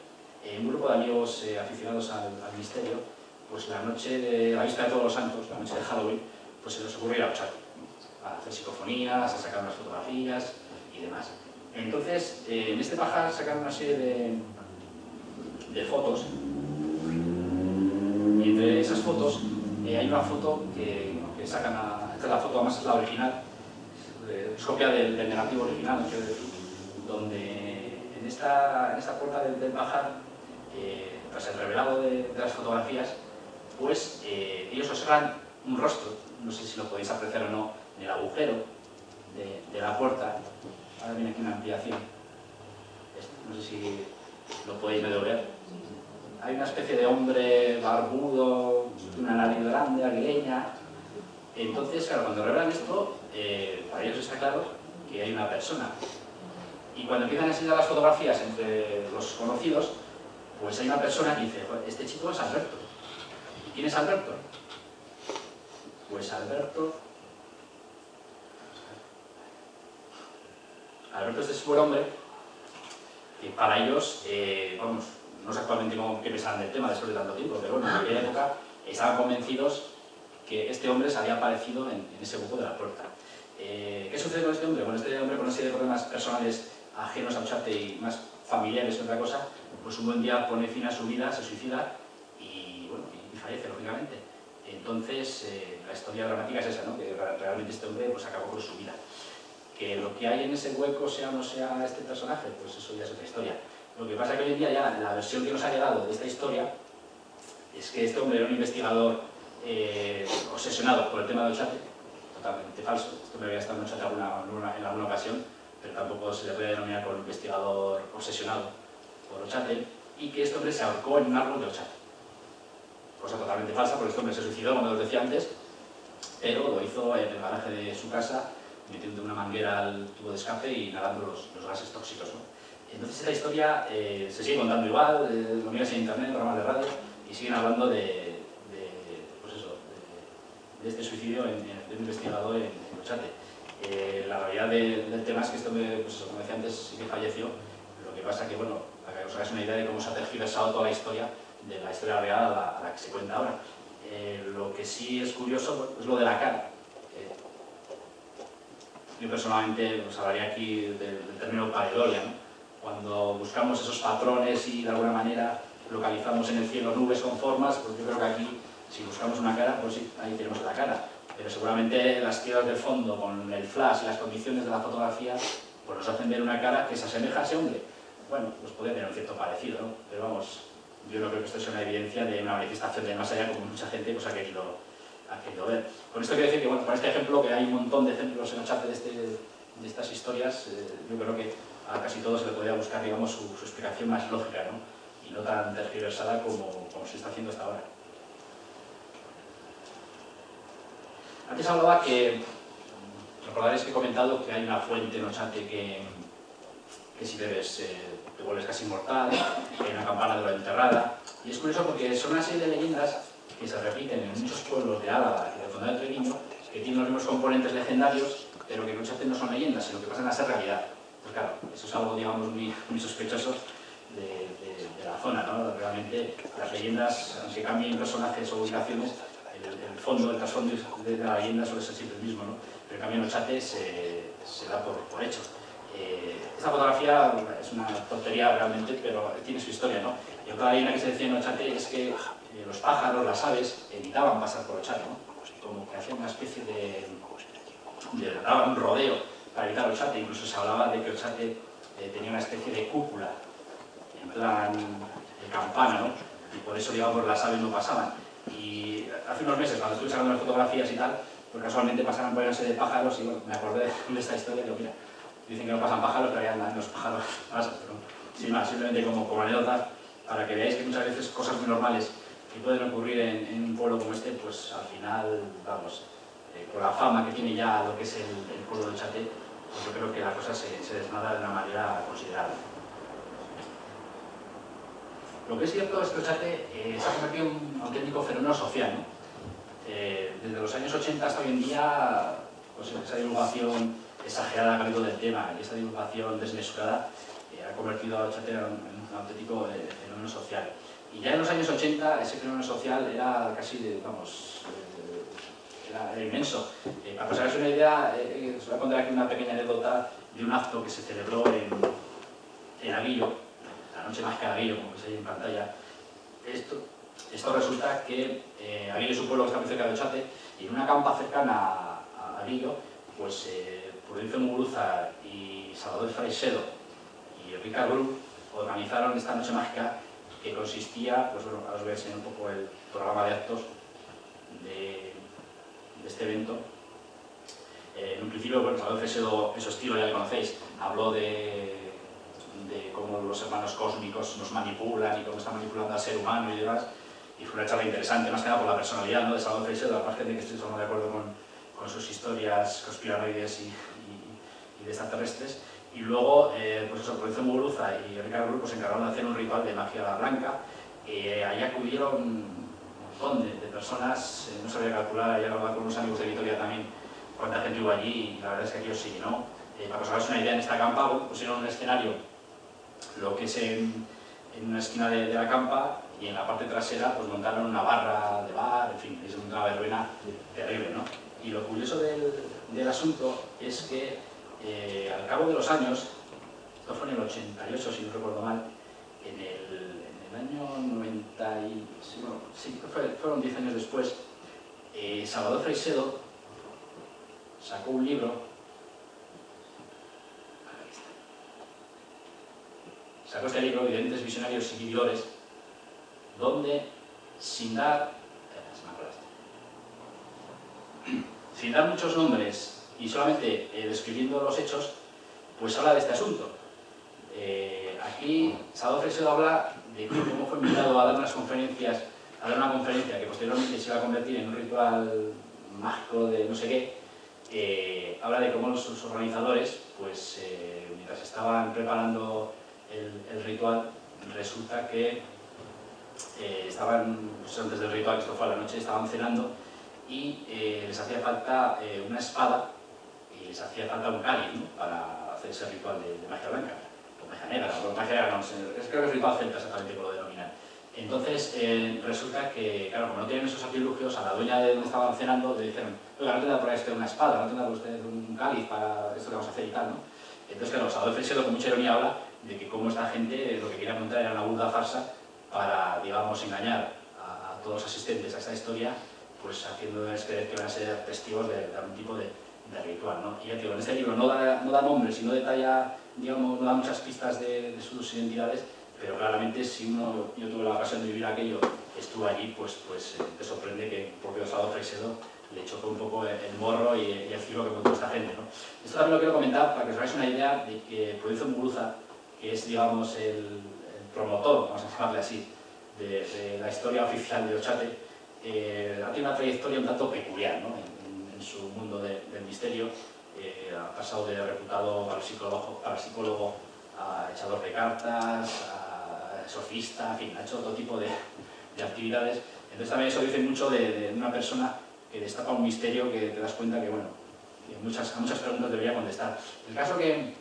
un grupo de amigos aficionados al misterio, pues la noche de la víspera de Todos los Santos, la noche de Halloween, pues se les ocurrió ir a Ochate, a hacer psicofonías, a sacar unas fotografías y demás. Entonces, en este pajar sacaron una serie de fotos, y entre esas fotos hay una foto que sacan, esta es la foto, además es la original, es copia del negativo original, quiero decir, donde en esta puerta del pajar, tras el revelado de las fotografías, pues ellos observan un rostro, no sé si lo podéis apreciar o no, en el agujero de la puerta. Ahora viene aquí una ampliación, no sé si lo podéis medio ver. Hay una especie de hombre barbudo, una nariz grande, aguileña. Entonces, claro, cuando revelan esto, para ellos está claro que hay una persona. Y cuando empiezan a enseñar las fotografías entre los conocidos, pues hay una persona que dice, este chico es Alberto. ¿Quién es Alberto? Pues Alberto es ese buen hombre que para ellos, vamos, no sé actualmente qué pensaban del tema después de tanto tiempo, pero bueno, en aquella época estaban convencidos que este hombre se había aparecido en ese hueco de la puerta. ¿Qué sucede con este hombre? Bueno, este hombre con una serie de problemas personales ajenos a Ochate y más familiares que otra cosa, pues un buen día pone fin a su vida, se suicida y, bueno, y fallece, lógicamente. Entonces, la historia dramática es esa, ¿no? Que realmente este hombre pues, acabó con su vida. Que lo que hay en ese hueco sea o no sea este personaje, pues eso ya es otra historia. Lo que pasa es que hoy en día ya la versión que nos ha llegado de esta historia es que este hombre era un investigador obsesionado por el tema de Ochate, totalmente falso. Este hombre había estado en Ochate en alguna ocasión, pero tampoco se le puede denominar como investigador obsesionado por Ochate, y que este hombre se ahorcó en un árbol de Ochate. Cosa totalmente falsa, porque este hombre se suicidó, como os decía antes, pero lo hizo en el garaje de su casa, metiendo una manguera al tubo de escape y inhalando los gases tóxicos, ¿no? Entonces esta historia se sigue contando igual, lo miras en internet, programas de radio, y siguen hablando de este suicidio de un investigador en Ochate. La realidad del tema es que esto, pues, como decía antes, sí que falleció. Lo que pasa que, bueno, para que os hagáis una idea de cómo se ha tergiversado toda la historia, de la historia real a la que se cuenta ahora. Lo que sí es curioso es lo de la cara. Yo personalmente os hablaría aquí del término pareidolia, ¿no? Cuando buscamos esos patrones y de alguna manera localizamos en el cielo nubes con formas, pues yo creo que aquí, si buscamos una cara, pues sí, ahí tenemos la cara. Pero seguramente las tiras del fondo con el flash y las condiciones de la fotografía pues nos hacen ver una cara que se asemeja a ese hombre. Bueno, pues puede tener un cierto parecido, ¿no? Pero vamos, yo no creo que esto sea una evidencia de una manifestación de más allá, como mucha gente pues, ha querido ver. Con esto quiero decir que, bueno, con este ejemplo, que hay un montón de ejemplos en el chat de estas historias, yo creo que a casi todos se le podría buscar, digamos, su explicación más lógica, ¿no? Y no tan tergiversada como se está haciendo hasta ahora. Antes hablaba que, recordaréis que he comentado que hay una fuente en Ochate que si bebes te vuelves casi inmortal, que hay una campana de la enterrada, y es curioso porque son una serie de leyendas que se repiten en muchos pueblos de Álava y del Condado de Treviño, que tienen los mismos componentes legendarios, pero que en Ochate no son leyendas, sino que pasan a ser realidad. Pues claro, eso es algo, digamos, muy sospechoso de la zona, ¿no? Realmente las leyendas, aunque cambien personajes o ubicaciones, el fondo, el trasfondo de la leyenda suele ser siempre el mismo, ¿no? Pero en cambio en Ochate se da por hecho. Esta fotografía es una tontería realmente, pero tiene su historia, ¿no? Y otra leyenda que se decía en Ochate es que los pájaros, las aves, evitaban pasar por Ochate, ¿no? Como que hacían una especie daban un rodeo para evitar Ochate. Incluso se hablaba de que Ochate tenía una especie de cúpula, en plan de campana, ¿no? Y por eso, digamos, las aves no pasaban. Y hace unos meses, cuando estuve sacando las fotografías y tal, pues casualmente pasaban por una serie de pájaros y bueno, me acordé de esta historia y digo, mira, dicen que no pasan pájaros, pero ahí andan los pájaros pasan, pero sin más, simplemente como anécdota, para que veáis que muchas veces cosas muy normales que pueden ocurrir en un pueblo como este, pues al final, vamos, con la fama que tiene ya lo que es el pueblo de Ochate, pues yo creo que la cosa se desmada de una manera considerable. Lo que es cierto es que Ochate se ha convertido en un auténtico fenómeno social, ¿no? Desde los años 80 hasta hoy en día, pues esa divulgación exagerada que ha habido del tema y esa divulgación desmesurada ha convertido a Ochate en un auténtico fenómeno social. Y ya en los años 80 ese fenómeno social era casi, era inmenso. Para que os hagáis una idea, os voy a contar aquí una pequeña anécdota de un acto que se celebró en Aguillo, la noche mágica de Aguillo, como veis ahí en pantalla. Esto resulta que Aguillo es un pueblo que está muy cerca de Ochate y en una campa cercana a Aguillo, pues Prudencio Muguruza y Salvador Freixedo y Ricard Bru organizaron esta noche mágica que consistía, pues bueno, ahora os voy a enseñar un poco el programa de actos de este evento. En un principio, bueno, Salvador Freixedo, en su estilo ya lo conocéis, habló de cómo los hermanos cósmicos nos manipulan y cómo están manipulando al ser humano y demás, y fue una charla interesante, más que nada por la personalidad, ¿no?, de Salvador Freixedo, al margen de que estoy de acuerdo con sus historias conspiranoides y de extraterrestres. Y luego, pues eso, Prudencio Muguruza y Ricard Bru se encargaron de hacer un ritual de magia blanca. Ahí acudieron un montón de personas, no sabía calcular, ya hablaba con unos amigos de Vitoria también cuánta gente hubo allí, y la verdad es que aquello sí, ¿no? Para que os hagáis una idea, en esta campa pusieron un escenario, lo que es en una esquina de la campa, y en la parte trasera pues montaron una barra de bar, en fin, es una verbena terrible, ¿no? Y lo curioso del asunto es que al cabo de los años, esto fue en el 88 si no recuerdo mal, en el año 90, sí, fueron 10 años después, Salvador Freixedo sacó un libro. Sacó este libro, Videntes, Visionarios y Vividores, donde, sin dar muchos nombres y solamente describiendo los hechos, pues habla de este asunto. Aquí Salvador Freixedo habla de cómo fue invitado a dar unas conferencias, a dar una conferencia que posteriormente se iba a convertir en un ritual mágico de no sé qué. Habla de cómo sus organizadores, pues mientras estaban preparando el ritual, resulta que estaban, pues antes del ritual, que esto fue a la noche, estaban cenando y les hacía falta una espada y les hacía falta un cáliz, ¿no?, para hacer ese ritual de magia blanca, o magia negra, o magia negra, no sé, creo que es ritual celta exactamente como lo denominan. Entonces, resulta que, claro, como no tienen esos artilugios, a la dueña de donde estaban cenando le dijeron: oiga, no tendrá por ahí usted una espada, no tendrá por usted un cáliz para esto que vamos a hacer y tal, ¿no? Entonces, claro, Salvador Freixedo con mucha ironía habla de que cómo esta gente lo que quería montar era una burda farsa para, digamos, engañar a todos los asistentes a esta historia, pues haciéndoles creer que van a ser testigos de algún tipo de ritual, ¿no? Y ya te digo, en este libro no da nombres y no detalla, digamos, no da muchas pistas de sus identidades, pero claramente si yo tuve la ocasión de vivir aquello, estuve allí, pues te sorprende que el propio Salvador Freixedo le chocó un poco el morro y el filo que contó esta gente, ¿no? Esto también lo quiero comentar para que os hagáis una idea de que Provincia Muguruza, que es, digamos, el promotor, vamos a llamarle así, de la historia oficial de Ochate, tiene una trayectoria un tanto peculiar, ¿no? en su mundo del misterio. Ha pasado de reputado parapsicólogo a echador de cartas, a sofista, en fin, ha hecho todo tipo de actividades. Entonces también eso dice mucho de una persona que destapa un misterio que te das cuenta que, bueno, a muchas preguntas debería contestar. El caso que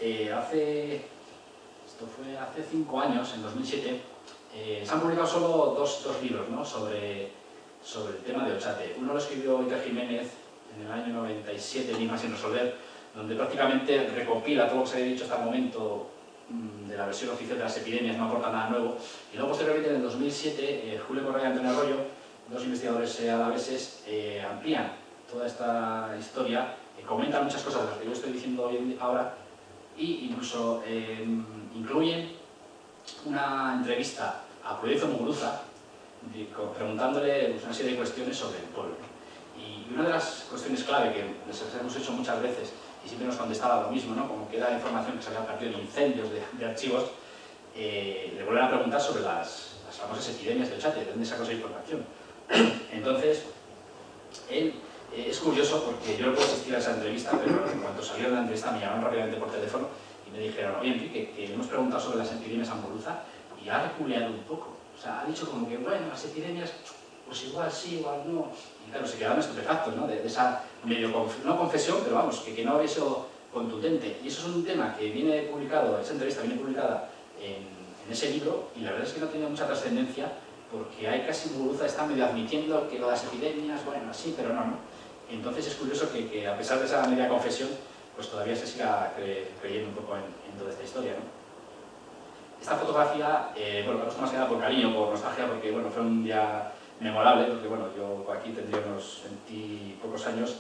esto fue hace 5 años, en 2007, se han publicado solo dos libros, ¿no? sobre el tema de Ochate. Uno lo escribió Iker Jiménez en el año 97, Enigmas sin resolver, donde prácticamente recopila todo lo que se había dicho hasta el momento de la versión oficial de las epidemias, no aporta nada nuevo. Y luego, posteriormente, en el 2007, Julio Correa y Antonio Arroyo, dos investigadores alaveses, amplían toda esta historia, comentan muchas cosas de las que yo estoy diciendo ahora, e incluso incluyen una entrevista a Provincia Muguruza, preguntándole una serie de cuestiones sobre el pueblo. Y una de las cuestiones clave que les hemos hecho muchas veces, y siempre nos contestaba lo mismo, ¿no? Como que era información que se había perdido en incendios de archivos, le vuelven a preguntar sobre las famosas epidemias de Ochate, de dónde sacó esa información. Entonces, él es curioso porque yo no puedo asistir a esa entrevista, pero en cuanto salió de la entrevista me llamaron rápidamente por teléfono y me dijeron: oye, Enrique, que le hemos preguntado sobre las epidemias en Muguruza y ha reculeado un poco. O sea, ha dicho como que, bueno, las epidemias, pues igual sí, igual no. Y claro, se quedaron estupefactos, ¿no? De esa medio, no confesión, pero vamos, que no había sido contundente. Y eso es un tema que viene publicado, esa entrevista viene publicada en ese libro, y la verdad es que no tenía mucha trascendencia, porque hay casi Muguruza está medio admitiendo que lo de las epidemias, bueno, sí, pero no, ¿no? Entonces es curioso que a pesar de esa media confesión, pues todavía se siga creyendo un poco en toda esta historia, ¿no? Esta fotografía, bueno, la más que nada por cariño, por nostalgia, porque bueno, fue un día memorable, porque bueno, yo aquí tendría unos 20 y pocos años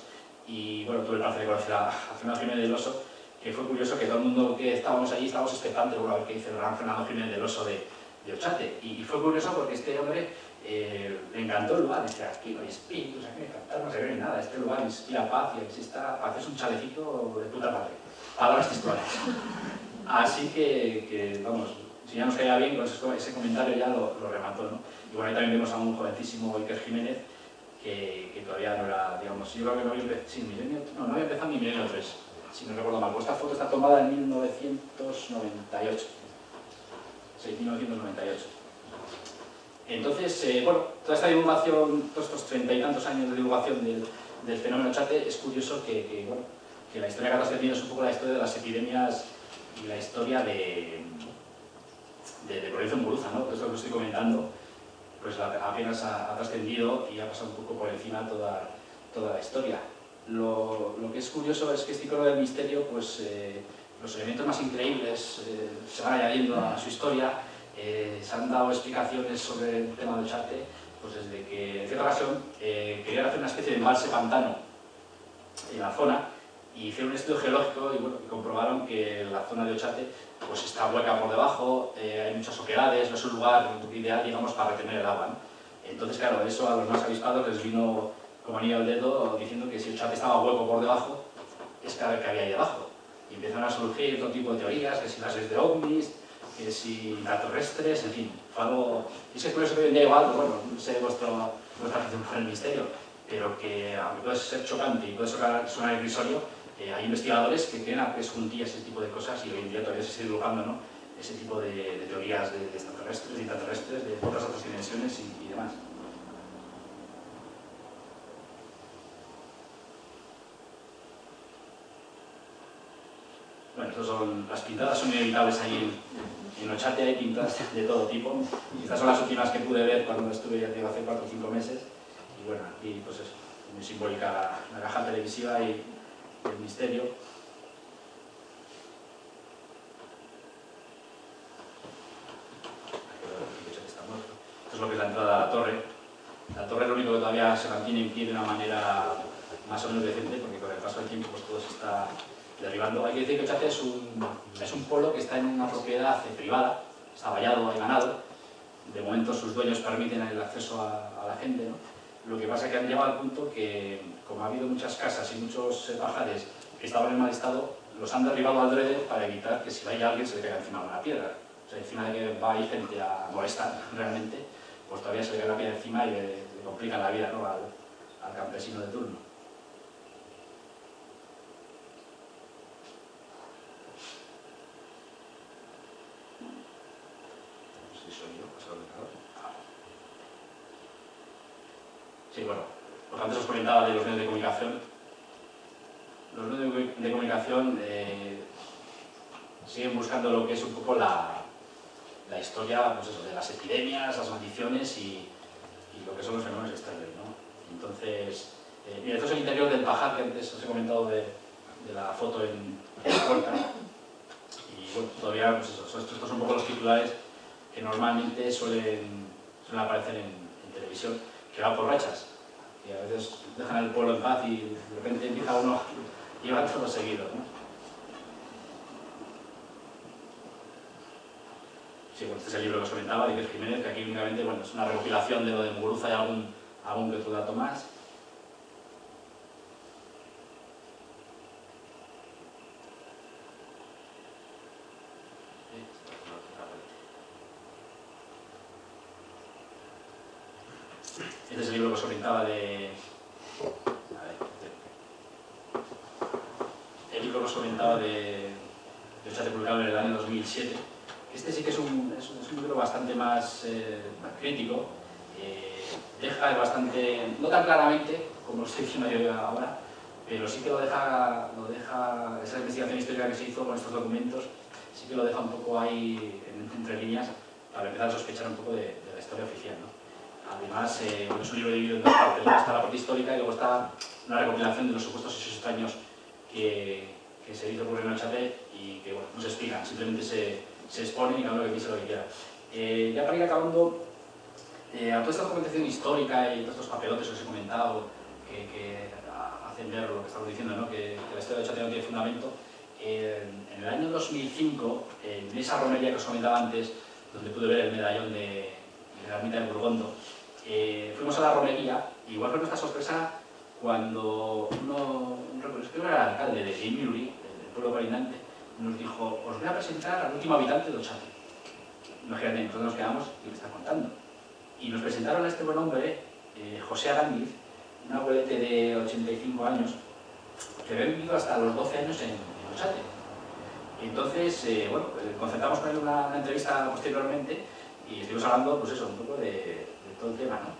y bueno, tuve el placer de conocer a Fernando Jiménez del Oso, que fue curioso que todo el mundo que estábamos allí estábamos expectantes, bueno, a ver qué dice el gran Fernando Jiménez del Oso de Ochate. Y fue curioso porque este hombre le encantó el lugar, dice: aquí no hay espíritus, aquí no hay fantasmas, no se ve nada, este lugar inspira paz y aquí está, paz, es un chalecito de puta madre. Palabras textuales. Así que vamos, si ya nos caía bien, con ese comentario ya lo remató, ¿no? Y bueno, ahí también vemos a un jovencísimo Iker Jiménez que todavía no era, digamos, yo creo que no había empezado ni Milenio 3, si no recuerdo mal. Pues esta foto está tomada en 1998. Sí, 1998. Entonces, bueno, toda esta divulgación, todos estos 30 y tantos años de divulgación del fenómeno Ochate, es curioso bueno, que la historia que ha trascendido es un poco la historia de las epidemias y la historia de Provincia Muguruza, ¿no? Todo esto que estoy comentando, pues apenas ha trascendido y ha pasado un poco por encima toda la historia. Lo que es curioso es que este icono del misterio, pues los elementos más increíbles se van añadiendo a su historia. Se han dado explicaciones sobre el tema del Ochate, pues desde que en cierta ocasión querían hacer una especie de embalse pantano en la zona, y hicieron un estudio geológico y, bueno, comprobaron que la zona de Ochate pues está hueca por debajo, hay muchas oquedades, no es un lugar ideal, digamos, para retener el agua, ¿no? Entonces, claro, eso a los más avispados les vino como anillo al dedo, diciendo que si Ochate estaba hueco por debajo, es que a ver qué había ahí debajo. Y empezaron a surgir otro tipo de teorías, que si las de ovnis, que si extraterrestres, en fin, fue algo... Y es que por eso que hoy en día igual, bueno, no sé vuestra afición por el misterio, pero que aunque puede ser chocante y puede sonar irrisorio, hay investigadores que creen a pies juntillas ese tipo de cosas, y hoy en día todavía se sigue divulgando, ¿no?, ese tipo de teorías de extraterrestres, de intraterrestres, de otras dimensiones y demás. Bueno, las pintadas son inevitables ahí En Ochate hay pinturas de todo tipo. Y estas son las últimas que pude ver cuando estuve, ya digo, hace 4 o 5 meses. Y bueno, aquí pues es muy simbólica la caja televisiva y el misterio. Esto es lo que es la entrada a la torre. La torre es lo único que todavía se mantiene en pie de una manera más o menos decente, porque con el paso del tiempo pues todo se está derribando. Hay que decir que Ochate es un pueblo que está en una propiedad privada, está vallado, hay ganado. De momento sus dueños permiten el acceso a la gente, ¿no? Lo que pasa es que han llegado al punto que, como ha habido muchas casas y muchos pajares que estaban en mal estado, los han derribado al adrede para evitar que si vaya alguien se le caiga encima una piedra. O sea, encima de que va ahí gente a molestar realmente, pues todavía se le cae la piedra encima y le complican la vida, ¿no?, al campesino de turno. Sí, bueno, pues antes os comentaba de los medios de comunicación. Los medios de comunicación siguen buscando lo que es un poco la historia, pues eso, de las epidemias, las maldiciones y lo que son los fenómenos extraños, ¿no? Entonces, mira, esto es el interior del pajar que antes os he comentado de la foto en la puerta, ¿no? Y bueno, todavía, pues eso, estos son un poco los titulares que normalmente suelen aparecer en televisión, que van por rachas, que a veces dejan el pueblo en paz y de repente empieza uno y va todo seguido, ¿no? Sí, bueno, este es el libro que os comentaba, de Iker Jiménez, que aquí únicamente, bueno, es una recopilación de lo de Muguruza y algún que otro dato más. Este es el libro que os comentaba de Ochate, publicado en el año 2007. Este sí que es un libro bastante más crítico. Deja bastante, no tan claramente como lo estoy diciendo yo ahora, pero sí que lo deja, esa investigación histórica que se hizo con estos documentos, sí que lo deja un poco ahí entre líneas para empezar a sospechar un poco de la historia oficial, ¿no? Además, es un libro dividido en dos partes. Luego está la parte histórica y luego está una recopilación de los supuestos hechos extraños que se hizo por el Ochate y que, bueno, no se explican, simplemente se exponen y cada uno que piense lo que quiera. Ya para ir acabando, a toda esta documentación histórica y todos estos papelotes que os he comentado que hacen ver lo que estamos diciendo, ¿no?, que la historia de Ochate no tiene fundamento, en el año 2005, en esa romería que os comentaba antes, donde pude ver el medallón de la ermita de Burgondo, fuimos a la romería y igual fue nuestra sorpresa cuando creo que era el alcalde de Imiluri, del pueblo colindante, nos dijo: os voy a presentar al último habitante de Ochate. Imagínate, nosotros nos quedamos y me está contando. Y nos presentaron a este buen hombre, José Arándiz, un abuelete de 85 años, que había vivido hasta los 12 años en Ochate. Entonces, bueno, concertamos con él una entrevista posteriormente y estuvimos hablando, pues eso, un poco de todo el tema, ¿no?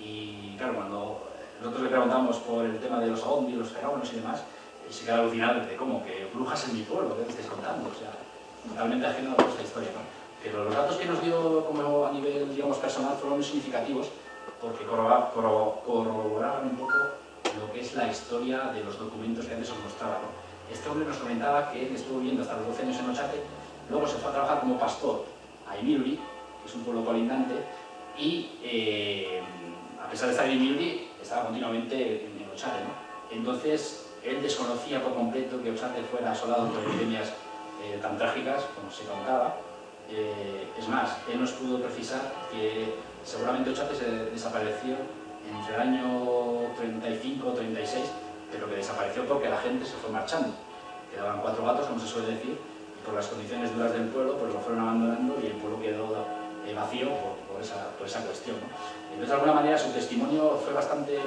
Y claro, cuando nosotros le preguntamos por el tema de los ovnis, los fenómenos y demás, se queda alucinado de cómo, que brujas en mi pueblo, ¿qué me estáis contando? O sea, totalmente ajeno a nuestra historia, ¿no? Pero los datos que nos dio como a nivel, digamos, personal fueron muy significativos porque corroboraban un poco lo que es la historia de los documentos que antes os mostraba, ¿no? Este hombre nos comentaba que él estuvo viviendo hasta los 12 años en Ochate, luego se fue a trabajar como pastor a Imiluri, que es un pueblo colindante, y a pesar de estar en Imiluri, estaba continuamente en Ochate, ¿no? Entonces, él desconocía por completo que Ochate fuera asolado por epidemias tan trágicas como se contaba. Es más, él nos pudo precisar que seguramente Ochate se desapareció entre el año 35 o 36, pero que desapareció porque la gente se fue marchando. Quedaban 4 gatos, como se suele decir, y por las condiciones duras del pueblo, pues lo fueron abandonando y el pueblo quedó vacío por esa cuestión, ¿no? Entonces, de alguna manera, su testimonio fue bastante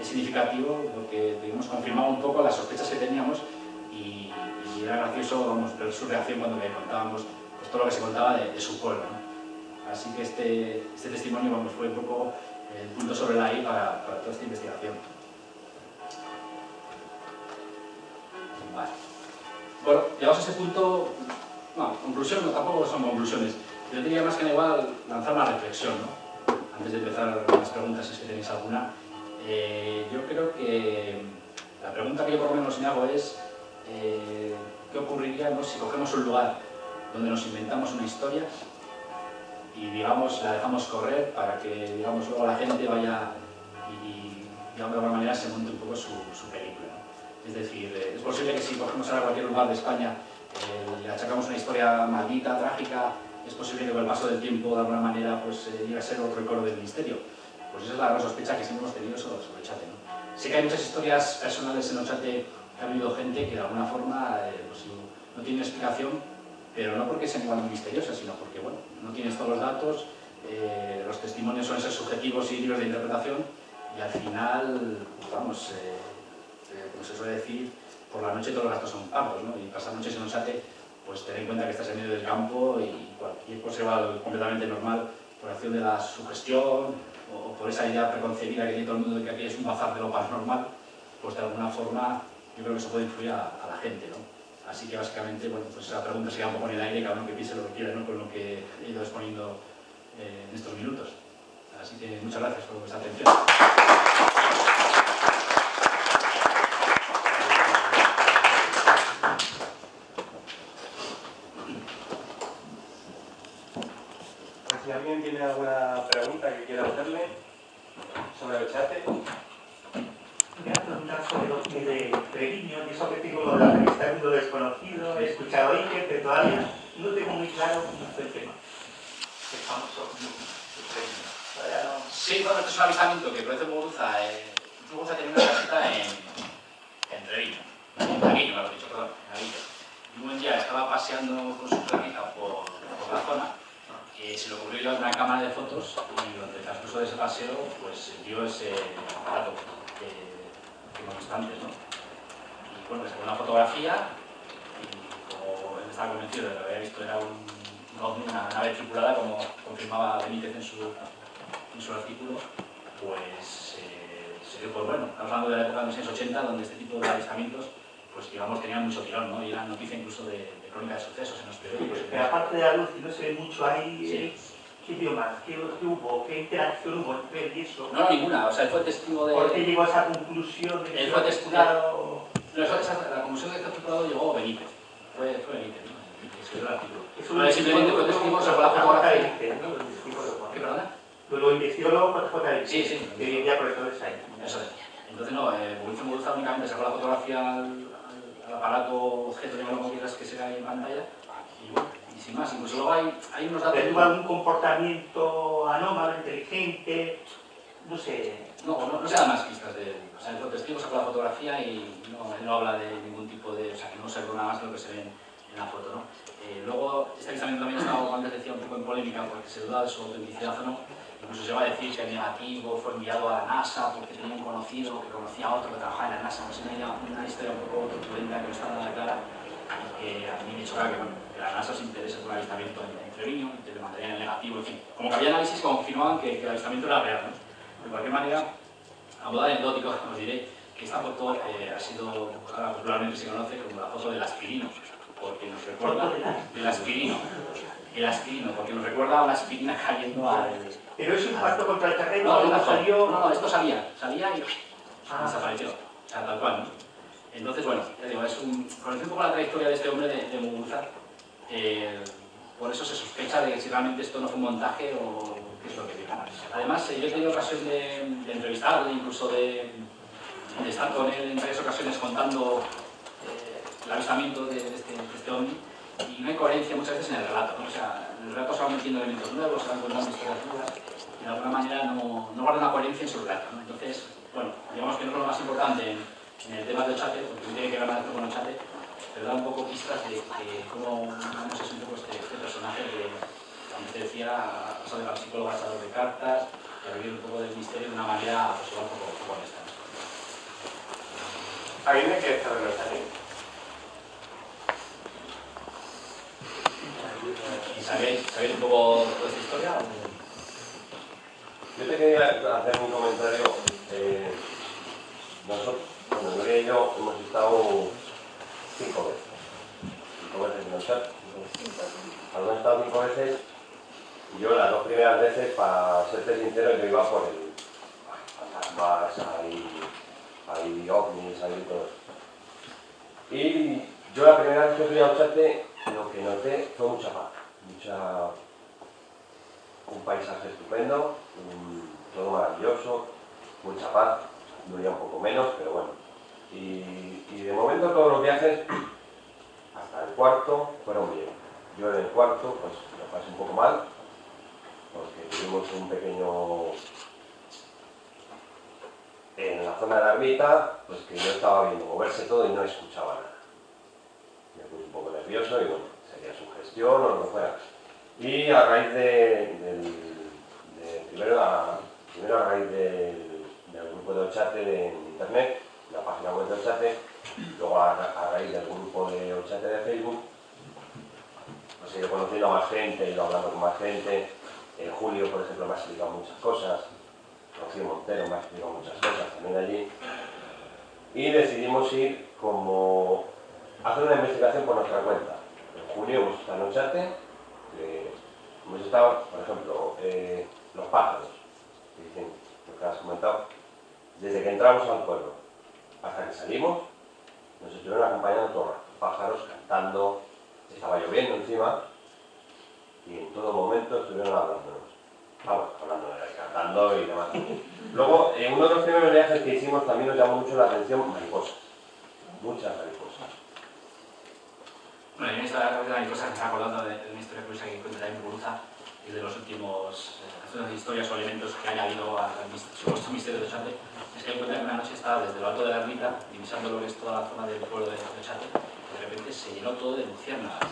significativo porque, digamos, confirmaba un poco las sospechas que teníamos y era gracioso, vamos, ver su reacción cuando le contábamos pues, todo lo que se contaba de su pueblo, ¿no? Así que este testimonio, vamos, fue un poco el punto sobre la I para toda esta investigación. Vale. Bueno, llegados a ese punto, No, conclusión, no, tampoco son conclusiones. Yo diría más que nada igual lanzar una reflexión, ¿no? Antes de empezar las preguntas, si es que tenéis alguna. Yo creo que la pregunta que yo por lo menos me hago es ¿qué ocurriría, ¿no?, si cogemos un lugar donde nos inventamos una historia y, digamos, la dejamos correr para que, digamos, luego la gente vaya y digamos, de alguna manera se monte un poco su película, ¿no? Es decir, es posible que si cogemos ahora cualquier lugar de España le achacamos una historia maldita, trágica, es posible que con el paso del tiempo, de alguna manera, pues llegue a ser otro icono del misterio. Pues esa es la gran sospecha que siempre hemos tenido sobre Ochates, ¿no? Sé que hay muchas historias personales en Ochates que ha habido gente que de alguna forma pues, no tiene explicación, pero no porque sean igual misteriosas, sino porque, bueno, no tienes todos los datos, los testimonios suelen ser subjetivos y libres de interpretación, y al final, pues, vamos, como se suele decir, por la noche todos los gastos son pagos, ¿no? Y pasar noches en Ochates, pues ten en cuenta que estás en medio del campo y cualquier cosa va completamente normal por acción de la sugestión o por esa idea preconcebida que tiene todo el mundo de que aquí es un bazar de lo paranormal, pues de alguna forma yo creo que eso puede influir a la gente, ¿no? Así que básicamente, bueno, pues esa pregunta se queda un poco en el aire, cada uno que piense lo que quiera, ¿no?, con lo que he ido exponiendo en estos minutos. Así que muchas gracias por vuestra atención. Si alguien tiene alguna pregunta que quiera hacerle sobre Ochates. Quería preguntar sobre los que de Treviño, y eso que tengo lo de la revista El Mundo Desconocido, he escuchado Iker, pero todavía no tengo muy claro cómo es el tema. El famoso Treviño. Todavía no. Sí, bueno, este es un avistamiento que parece Muguruza. Muguruza tiene una casita en Treviño, en Aguillo, me lo he dicho, perdón, en Aguillo. Y un buen día estaba paseando con su perrita por la zona. Se le ocurrió llevar una cámara de fotos y durante el transcurso de ese paseo pues vio ese aparato que hemos visto antes, ¿no? Y bueno, sacó una fotografía y como él estaba convencido de que lo había visto era una nave tripulada, como confirmaba Benítez en su artículo, pues se dio por bueno. Estamos hablando de la época de los años 80, donde este tipo de avistamientos pues digamos tenían mucho tirón, ¿no? Y eran noticia incluso de crónica de sucesos en los periódicos. Pero aparte de la luz, y no se ve mucho ahí, Sí. ¿qué vio más? ¿Qué hubo? ¿Qué interacción hubo entre él y eso? No, ninguna. O sea, él fue testigo de... ¿Por qué llegó a esa conclusión de que Él fue testigo. claro? No, la conclusión de que este llegó Benítez. Fue Benítez, ¿no? Que escribió el artículo. Eso Simplemente fue testigo, sacó la fotografía. ¿Qué perdona? Lo investigó luego por JJ. Sí. Que vivía por eso de Sainz. Eso es. Entonces, no, Muguruza únicamente sacó la fotografía al aparato, objeto, como quieras que sea ahí en pantalla, y bueno, y sin más. Incluso luego hay unos datos... ¿Tuvo algún comportamiento anómalo, inteligente? No sé. No se dan más pistas de él. O sea, el testigo sacó la fotografía y no habla de ningún tipo de... O sea, que no observó nada más de lo que se ve en la foto, ¿no? Luego, este avistamiento también estaba, como antes decía, un poco en polémica porque se duda de su autenticidad o no. Incluso se va a decir que el negativo fue enviado a la NASA porque tenía un conocido que conocía a otro que trabajaba en la NASA. No sé, una historia un poco truculenta que no está nada clara y que a mí me choca que, bueno, que la NASA se interese por el avistamiento en Treviño y que le mandarían el negativo, en fin. Como que había análisis que confirmaban que el avistamiento era real, ¿no? De cualquier manera, a modo anecdótico os diré que esta foto ha sido, ahora popularmente se conoce como la foto del aspirino, porque nos recuerda del aspirino. El aspirino, porque nos recuerda a una aspirina cayendo al... ¿Pero es un impacto contra el terreno? No, salió... esto salía y desapareció, o sea, tal cual, ¿no? Entonces, bueno, ya digo, conocí un poco la trayectoria de este hombre de Muguruza, por eso se sospecha de que si realmente esto no fue un montaje o qué es lo que diga. Además, yo he tenido ocasión de entrevistarle, incluso de estar con él en varias ocasiones contando el avistamiento de este ovni, y no hay coherencia muchas veces en el relato, ¿no? O sea, en el relato se van metiendo elementos nuevos, se van contando historias nuevas, y de alguna manera no guarda una coherencia en su relato, ¿no? Entonces, bueno, digamos que no es lo más importante en el tema de Ochates, porque no tiene que ver nada con Ochates, pero da un poco pistas de cómo vamos es un poco este personaje que, como usted decía, ha pasado de la psicóloga a de cartas, y ha vivido un poco del misterio de una manera pues, un poco honesta. ¿Alguien me quiere saber los Ochates? ¿Y sabéis un poco toda esta historia? Yo te quería hacer un comentario. Nosotros, bueno, Nuria y yo hemos estado 5 veces en Ochates, hemos Habrán estado 5 veces y yo las 2 primeras veces, para serte sincero, yo iba por el fantasmas, hay ovnis, hay todo. Y yo la primera vez que fui a Ochate, lo que noté fue mucha paz, un paisaje estupendo, todo maravilloso, mucha paz, duría un poco menos, pero bueno. Y de momento todos los viajes, hasta el cuarto, fueron bien. Yo en el cuarto, pues lo pasé un poco mal, porque tuvimos un pequeño... En la zona de la ermita, pues que yo estaba viendo moverse todo y no escuchaba nada. Me puse un poco nervioso y bueno, sería sugestión o lo que fuera. Y a raíz primero a raíz del grupo de Ochate de internet, la página web de Ochate, luego a raíz del grupo de Ochate de Facebook, pues he ido conociendo a más gente, he ido hablando con más gente. Julio, por ejemplo, me ha explicado muchas cosas, Rocío Montero me ha explicado muchas cosas también allí, y decidimos ir como hacer una investigación por nuestra cuenta. En julio hemos estado en Ochate, hemos estado, por ejemplo, los pájaros, que dicen, lo que has comentado, desde que entramos al pueblo hasta que salimos, nos estuvieron acompañando todos los pájaros cantando, estaba lloviendo encima, y en todo momento estuvieron hablándonos. Cantando y demás. Luego, en uno de los primeros viajes que hicimos también nos llamó mucho la atención mariposas. Muchas mariposas. Bueno, en esta mariposa me está acordando de una historia curiosa que cuenta también Muguruza, y de los últimos historias o elementos que ha añadido al supuesto misterio de Ochate. Es que encuentra que una noche estaba desde lo alto de la ermita, divisando lo que es toda la zona del pueblo de Ochate, y de repente se llenó todo de luciérnagas.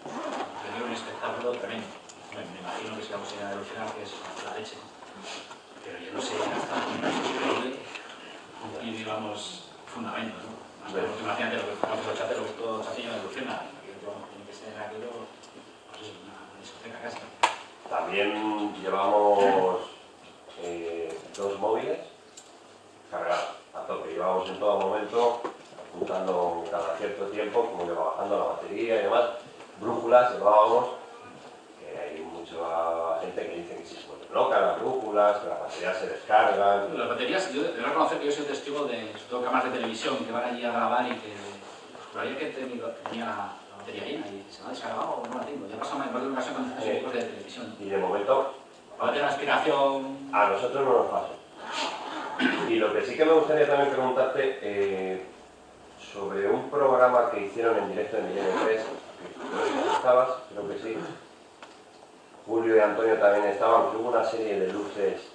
Fue un espectáculo tremendo. Bueno, me imagino que si la posibilidad de luciérnagas es la leche, pero yo no sé hasta dónde es increíble cumplir, digamos, fundamentos, ¿no? Porque imagínate lo que conoces Ochate, lo que es todo Ochate lleno de luciérnagas, tiene que ser aquello, pues es una discoteca casi. También llevamos 2 móviles cargados a tope. Llevamos en todo momento, apuntando cada cierto tiempo, como iba bajando la batería y demás, brújulas llevábamos, que hay mucha gente que dice que si se vuelven locas las brújulas, que las baterías se descargan. Las baterías, yo debo reconocer que yo soy testigo de, sobre todo, cámaras de televisión que van allí a grabar y que juraría que tenía la batería llena y se me ha descargado o no la tengo. Ya pasó más de una ocasión con estos equipos de televisión. Y de momento, ¿Va a tener una explicación? a nosotros no nos pasa. Y lo que sí que me gustaría también preguntarte, sobre un programa que hicieron en directo en Milenio 3, que estabas, creo que sí. Julio y Antonio también estaban, que hubo una serie de luces.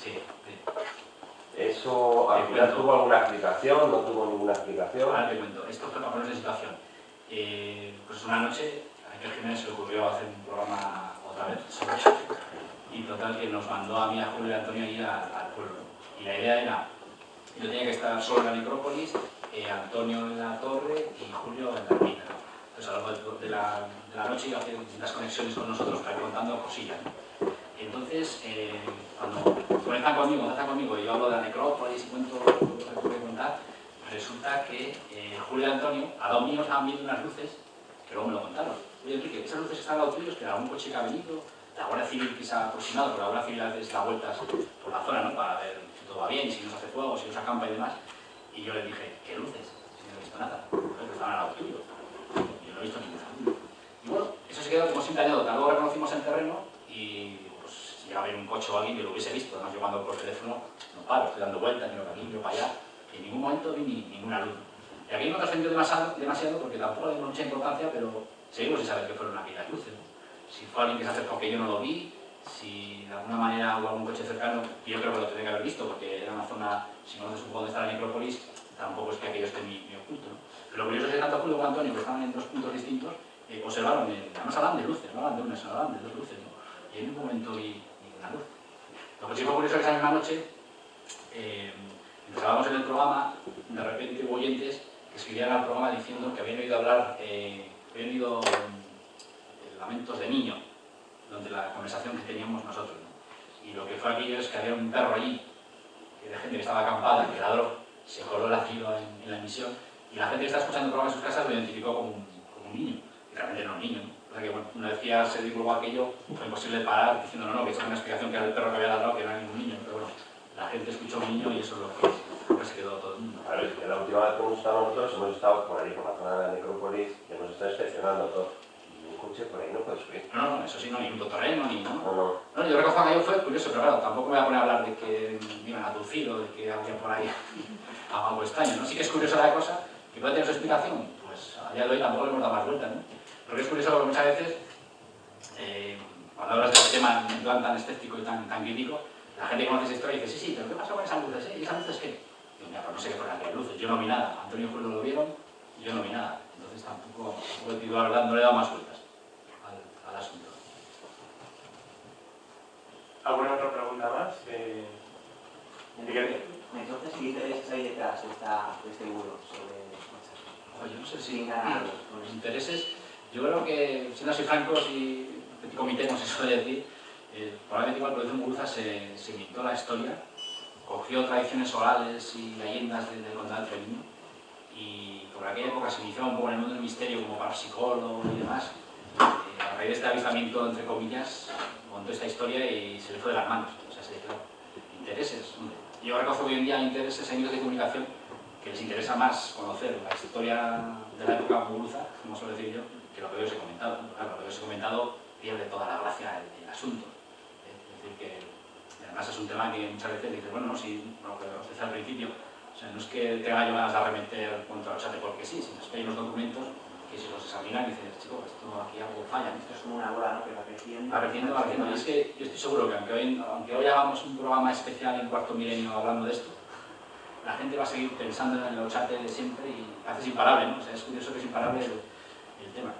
Sí, sí. ¿Eso al final tuvo alguna explicación? ¿No tuvo ninguna explicación? Ahora te cuento, esto fue para ponerse en situación. Pues una noche a Iker Jiménez se le ocurrió hacer un programa otra vez sobre Ochate. Y total que nos mandó a mí, a Julio y a Antonio a ir al pueblo. Y la idea era, yo tenía que estar solo en la necrópolis, Antonio en la torre y Julio en la ermita. Entonces a lo largo de la noche iba a hacer distintas conexiones con nosotros para ir contando cosillas. Entonces, cuando conectan conmigo y yo hablo de la necrópolis y cuento lo que tengo que contar, resulta que Julio y Antonio, a dos míos, estaban viendo unas luces que luego me lo contaron. Oye, Enrique, esas luces están al lado tuyo, que era un coche que ha venido, la Guardia Civil que se ha aproximado, porque la Guardia Civil hace da vueltas por la zona, ¿no? Para ver si todo va bien, si nos hace fuego, si nos acampa y demás. Y yo les dije, ¿qué luces? Si no he visto nada, que estaban al lado tuyo. Yo no he visto ningún segundo. Y bueno, eso se quedó como simple anécdota. Luego reconocimos el terreno y pues, si llega a haber un coche o alguien que lo hubiese visto. Además, yo cuando por teléfono no paro, estoy dando vueltas, miro para aquí, miro para allá. Y en ningún momento vi ninguna luz. Y aquí no trascendió demasiado porque tampoco le dio mucha importancia, pero seguimos sin saber qué fueron aquellas luces, ¿no? Si fue alguien que se acercó que yo no lo vi, si de alguna manera hubo algún coche cercano, y yo creo que lo tendría que haber visto, porque era una zona, si no se supo dónde está la necrópolis, tampoco es que aquello esté muy oculto, ¿no? Pero lo curioso es que tanto Julio como Antonio, que estaban en dos puntos distintos, observaron, además hablaban de luces, no hablaban de unas, hablaban de dos luces, ¿no? Y en ningún momento vi ninguna luz. Lo que sí fue curioso es que esa misma noche, mientras estábamos en el programa, de repente hubo oyentes que escribían al programa diciendo que habían oído hablar, habían oído lamentos de niño, donde la conversación que teníamos nosotros, ¿no? Y lo que fue aquello es que había un perro allí, de gente que estaba acampada, que ladró, se coló el latido en la emisión, y la gente que estaba escuchando el programa en sus casas lo identificó como un niño, que realmente era un niño, ¿no? O sea que, bueno, una vez que ya se divulgó aquello, fue imposible parar diciendo no, que esa era una explicación que era el perro que había ladrado, que no era ningún niño, pero bueno, la gente escuchó a un niño y eso es lo que se quedó todo el mundo. Claro, es que la última vez que hemos estado nosotros, hemos estado por ahí, por la zona de la necrópolis, y hemos estado inspeccionando todo. Y un coche por ahí no puede subir. No, eso sí, no, ni un terreno, ni... No. No, yo recuerdo que aquello fue curioso, pero claro, tampoco me voy a poner a hablar de que me iban a tucir o de que había por ahí a algo extraño, ¿no? Sí que es curiosa la cosa, que puede tener su explicación, pues a día de hoy tampoco le hemos dado más vueltas, ¿no? Porque es curioso porque muchas veces, cuando hablas de este tema en plan tan escéptico y tan crítico, la gente que conoce esa historia dice, sí, pero ¿qué pasó con esas luces, ¿Y esas luces qué? Digo, mira, pues no sé qué fueron aquellas luces, yo no vi nada, Antonio y Julio lo vieron, y yo no vi nada, entonces tampoco la verdad, no le he dado más vueltas al asunto. ¿Alguna otra pregunta más? Entonces, ¿qué intereses hay detrás de este libro sobre Oye, no sé si sin ganar los intereses, yo creo que, siendo así francos y petit comité, no se suele decir, probablemente igual Producción Muguruza se inventó la historia, cogió tradiciones orales y leyendas del condado femenino y por aquella época se iniciaba un poco en el mundo del misterio como parapsicólogo y demás. A raíz de este avistamiento, entre comillas, montó esta historia y se le fue de las manos. O sea, se le quedó. Intereses. Yo reconozco que hoy en día hay intereses, hay medios de comunicación que les interesa más conocer la historia de la época muguruza, como suelo decir yo, que lo que hoy os he comentado. Claro, lo que os he comentado pierde toda la gracia el asunto. Es decir, que además es un tema que muchas veces dices, bueno, no, si lo que os decía al principio, o sea, no es que tenga yo ganas de arremeter contra el chat porque sí, sino es que hay unos documentos que si los examinan y dices, chico, esto aquí algo falla. Esto es como una bola, ¿no? Que va creciendo. Va creciendo. Y es que yo estoy seguro que aunque hoy hagamos un programa especial en Cuarto Milenio hablando de esto, la gente va a seguir pensando en el ochate de siempre y hace imparable, ¿no? O sea, es curioso que es imparable el tema.